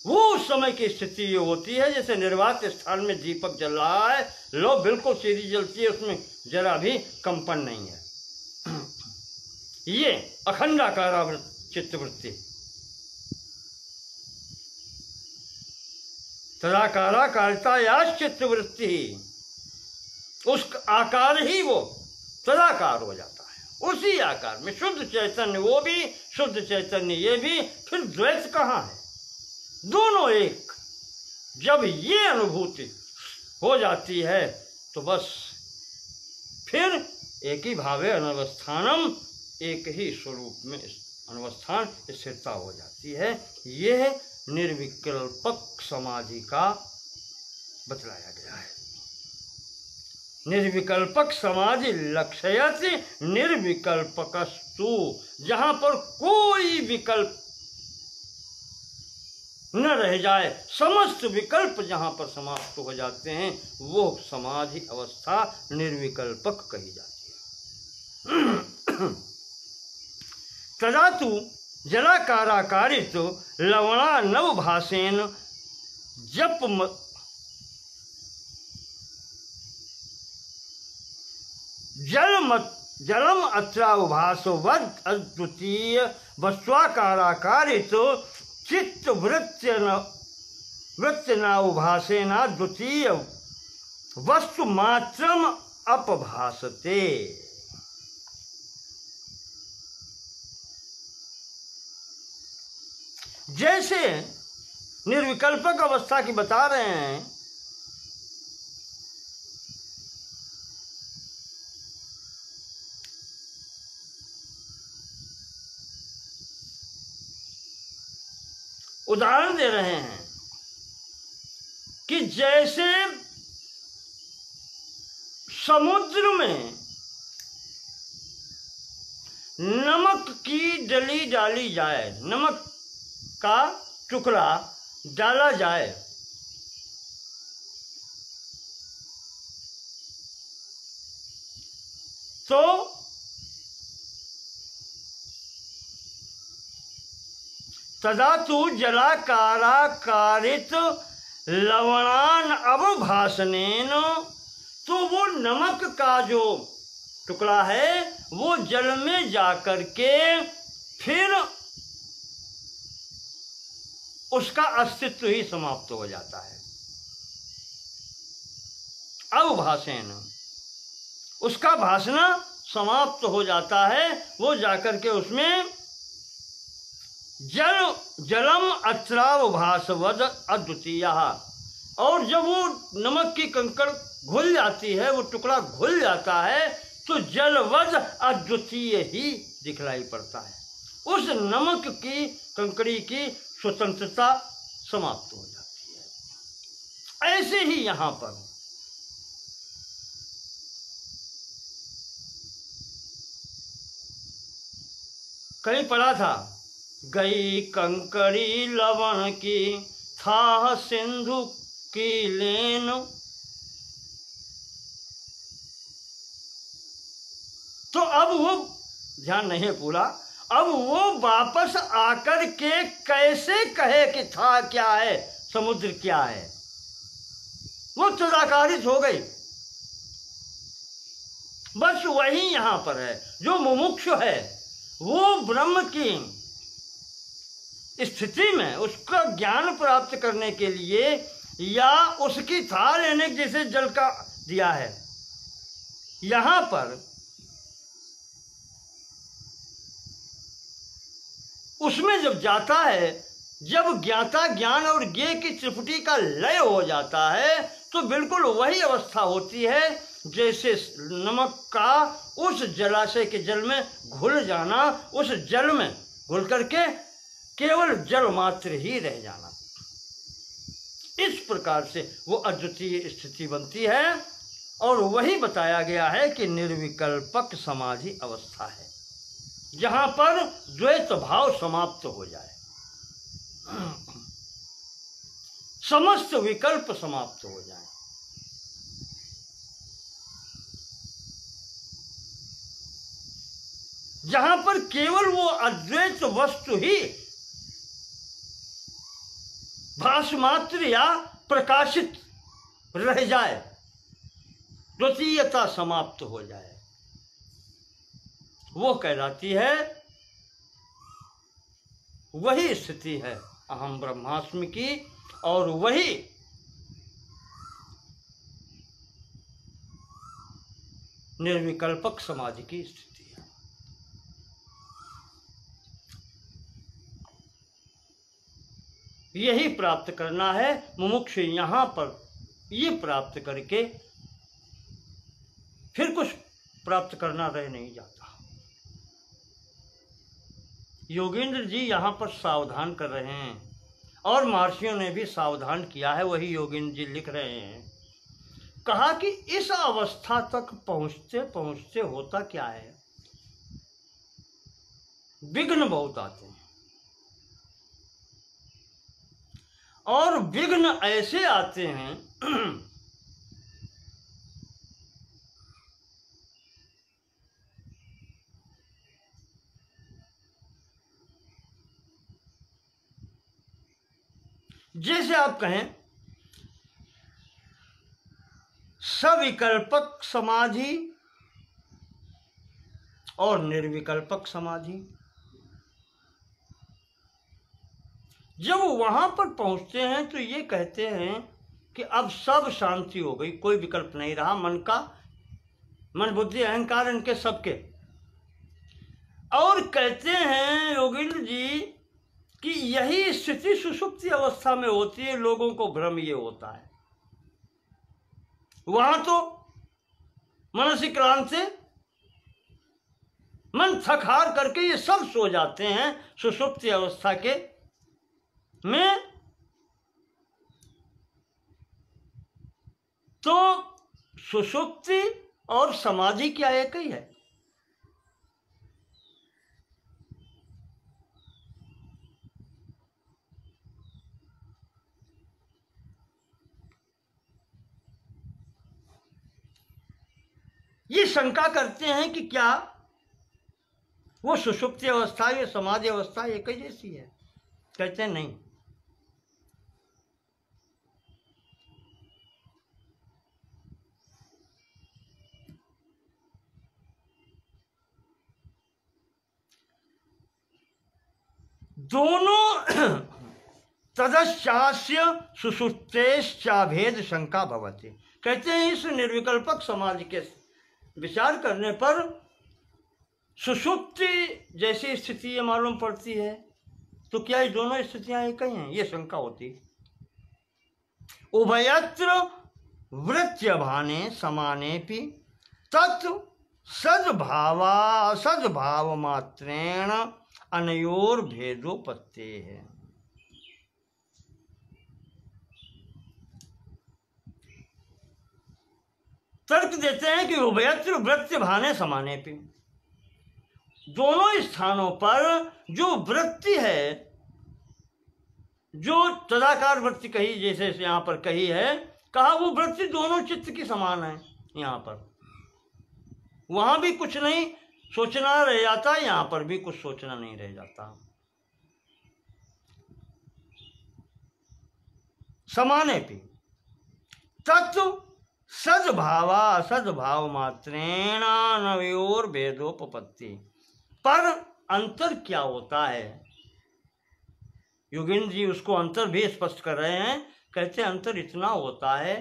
वो उस समय की स्थिति ये होती है जैसे निर्वात स्थान में दीपक जल रहा है, लो बिल्कुल सीधी जलती है, उसमें जरा भी कंपन नहीं है। ये अखंडाकार चित्तवृत्ति, तदाकाराकारिता या चित्तवृत्ति, उस आकार ही वो तदाकार हो जाता है। उसी आकार में शुद्ध चैतन्य वो भी, शुद्ध चैतन्य ये भी, फिर द्वैत कहाँ है? दोनों एक। जब ये अनुभूति हो जाती है तो बस फिर एक ही भावे अनवस्थानम, एक ही स्वरूप में अनवस्थान, स्थिरता हो जाती है। यह निर्विकल्पक समाधि का बतलाया गया है। निर्विकल्पक समाधि लक्ष्यते निर्विकल्पकस्तु, जहां पर कोई विकल्प न रह जाए, समस्त विकल्प जहां पर समाप्त हो जाते हैं, वो समाधि अवस्था निर्विकल्पक कही जाती है। तदा तु जलाकाराकारित लवणा नव भासेन जप जलम अत्रावभासवद अद्वितीय वस्वाकाराकारित चित्त वृत्तिनावभासेना द्वितीय वस्तु मात्रम अपभासते। जैसे निर्विकल्पक अवस्था की बता रहे हैं, उदाहरण दे रहे हैं कि जैसे समुद्र में नमक की डली डाली जाए, नमक का टुकड़ा डाला जाए तो तदा तु जलाकाराकारित लवणान अवभासनेन, तो वो नमक का जो टुकड़ा है वो जल में जाकर के फिर उसका अस्तित्व ही समाप्त हो जाता है। अवभासेन, उसका भासना समाप्त हो जाता है, वो जाकर के उसमें जलम अत्रावभासवद अद्वितीय, और जब वो नमक की कंकड़ घुल जाती है, वो टुकड़ा घुल जाता है, तो जलवद अद्वितीय ही दिखलाई पड़ता है। उस नमक की कंकड़ी की स्वतंत्रता समाप्त हो जाती है। ऐसे ही यहां पर कहीं पढ़ा था, गई कंकड़ी लवण की था सिंधु की लेन, तो अब वो ध्यान नहीं है पूरा, अब वो वापस आकर के कैसे कहे कि था क्या है, समुद्र क्या है, वो तदाकारित हो गई। बस वही यहां पर है। जो मुमुक्षु है वो ब्रह्म की स्थिति में उसका ज्ञान प्राप्त करने के लिए, या उसकी था लेने जैसे जल का दिया है, यहां पर उसमें जब जाता है, जब ज्ञाता ज्ञान और ज्ञेय की त्रिपुटी का लय हो जाता है, तो बिल्कुल वही अवस्था होती है जैसे नमक का उस जलाशय के जल में घुल जाना, उस जल में घुल करके केवल जल मात्र ही रह जाना। इस प्रकार से वो अद्वितीय स्थिति बनती है, और वही बताया गया है कि निर्विकल्पक समाधि अवस्था है, जहां पर द्वैत भाव समाप्त हो जाए, समस्त विकल्प समाप्त हो जाए। जहां पर केवल वो अद्वैत वस्तु ही भासमात्र या प्रकाशित रह जाए, द्वितीयता समाप्त हो जाए, वो कहलाती है, वही स्थिति है अहम ब्रह्मास्मि की, और वही निर्विकल्पक समाधि की स्थिति है। यही प्राप्त करना है मुमुक्षु, यहां पर ये प्राप्त करके फिर कुछ प्राप्त करना रह नहीं जाता। योगेंद्र जी यहाँ पर सावधान कर रहे हैं, और महर्षियों ने भी सावधान किया है, वही योगेंद्र जी लिख रहे हैं। कहा कि इस अवस्था तक पहुँचते पहुँचते होता क्या है, विघ्न बहुत आते हैं, और विघ्न ऐसे आते हैं जैसे आप कहें सविकल्पक समाधि और निर्विकल्पक समाधि। जब वहां पर पहुंचते हैं तो ये कहते हैं कि अब सब शांति हो गई, कोई विकल्प नहीं रहा, मन बुद्धि अहंकार इनके सबके। और कहते हैं योगेंद्र जी कि यही स्थिति सुषुप्ति अवस्था में होती है। लोगों को भ्रम ये होता है, वहां तो मानसिक क्रांति से मन थक हार करके ये सब सो जाते हैं सुषुप्ति अवस्था के में। तो सुषुप्ति और समाधि क्या एक ही है? ये शंका करते हैं कि क्या वो सुषुप्ति अवस्था या समाधि अवस्था एक ही जैसी है? कहते हैं नहीं। दोनों तदश्चास्य सुषुप्तेश्चाभेद शंका भवति। कहते हैं इस निर्विकल्पक समाधि के विचार करने पर सुषुप्ति जैसी स्थिति ये मालूम पड़ती है, तो क्या ये दोनों स्थितियां एक ही हैं? ये शंका होती। उभयत्र वृत्त्यभाने समानेपि तत् सद्भावा सद्भाव मात्रेण अनयोर भेदोपत्ते है। तर्क देते हैं कि उभयत्र वृत्ति भाने समाने पे, दोनों स्थानों पर जो वृत्ति है, जो तदाकार वृत्ति कही, जैसे यहां पर कही है, कहा वो वृत्ति दोनों चित्त की समान है। यहां पर वहां भी कुछ नहीं सोचना रह जाता, यहां पर भी कुछ सोचना नहीं रह जाता। समाने पे तत्व सद्भावा सद्भाव मात्रेण नवयोर भेदोपपत्ति। पर अंतर क्या होता है? योगेंद्र जी उसको अंतर भी स्पष्ट कर रहे हैं। कहते हैं अंतर इतना होता है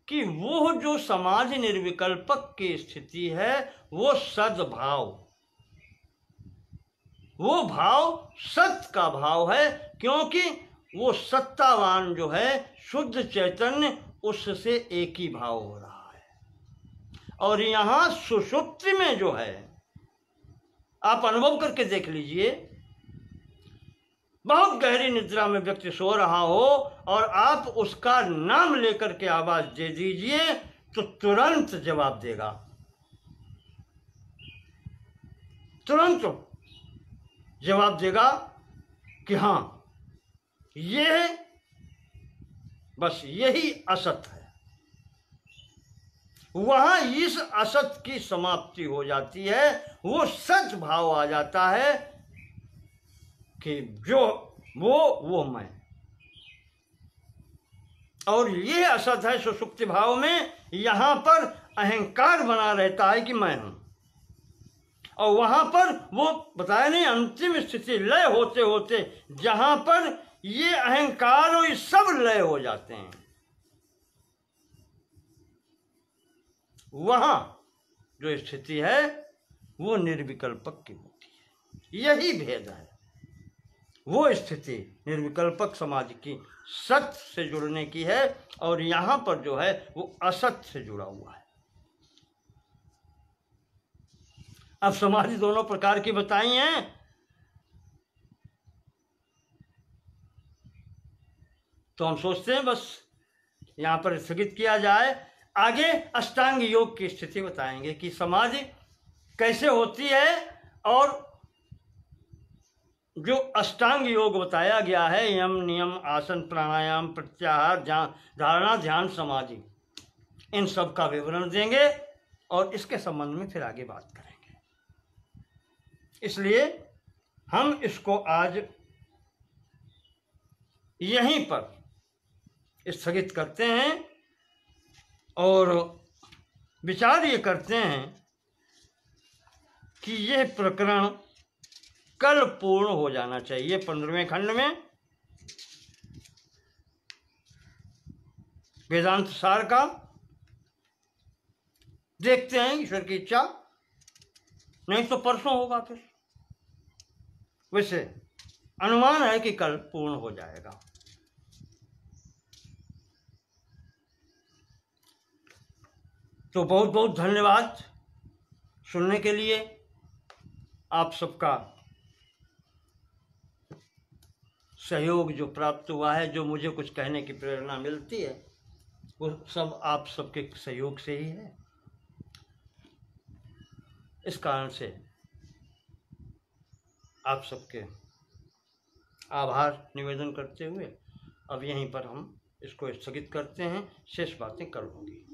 कि वो जो समाधि निर्विकल्पक की स्थिति है वो सद्भाव, वो भाव सत्य का भाव है, क्योंकि वो सत्तावान जो है शुद्ध चैतन्य, उससे एक ही भाव हो रहा है। और यहां सुषुप्ति में जो है, आप अनुभव करके देख लीजिए, बहुत गहरी निद्रा में व्यक्ति सो रहा हो और आप उसका नाम लेकर के आवाज दे दीजिए तो तुरंत जवाब देगा, तुरंत जवाब देगा कि हाँ, ये बस यही असत है। वहां इस असत की समाप्ति हो जाती है, वो सच भाव आ जाता है कि जो वो मैं। और ये असत है सुषुप्ति भाव में। यहां पर अहंकार बना रहता है कि मैं हूं, और वहां पर वो बताया नहीं, अंतिम स्थिति लय होते होते जहां पर ये अहंकार और ये सब लय हो जाते हैं, वहां जो स्थिति है वो निर्विकल्पक की होती है। यही भेद है। वो स्थिति निर्विकल्पक समाधि की सत्य से जुड़ने की है, और यहां पर जो है वो असत्य से जुड़ा हुआ है। अब समाधि दोनों प्रकार की बताई हैं। तो हम सोचते हैं बस यहां पर स्थगित किया जाए, आगे अष्टांग योग की स्थिति बताएंगे कि समाधि कैसे होती है, और जो अष्टांग योग बताया गया है, यम नियम आसन प्राणायाम प्रत्याहार धारणा ध्यान समाधि, इन सब का विवरण देंगे और इसके संबंध में फिर आगे बात करेंगे। इसलिए हम इसको आज यहीं पर स्थगित करते हैं और विचार ये करते हैं कि यह प्रकरण कल पूर्ण हो जाना चाहिए 15वें खंड में वेदांत सार का। देखते हैं ईश्वर की इच्छा, नहीं तो परसों होगा। फिर वैसे अनुमान है कि कल पूर्ण हो जाएगा। तो बहुत बहुत धन्यवाद सुनने के लिए। आप सबका सहयोग जो प्राप्त हुआ है, जो मुझे कुछ कहने की प्रेरणा मिलती है, वो सब आप सबके सहयोग से ही है। इस कारण से आप सबके आभार निवेदन करते हुए अब यहीं पर हम इसको स्थगित करते हैं। शेष बातें कल होंगी।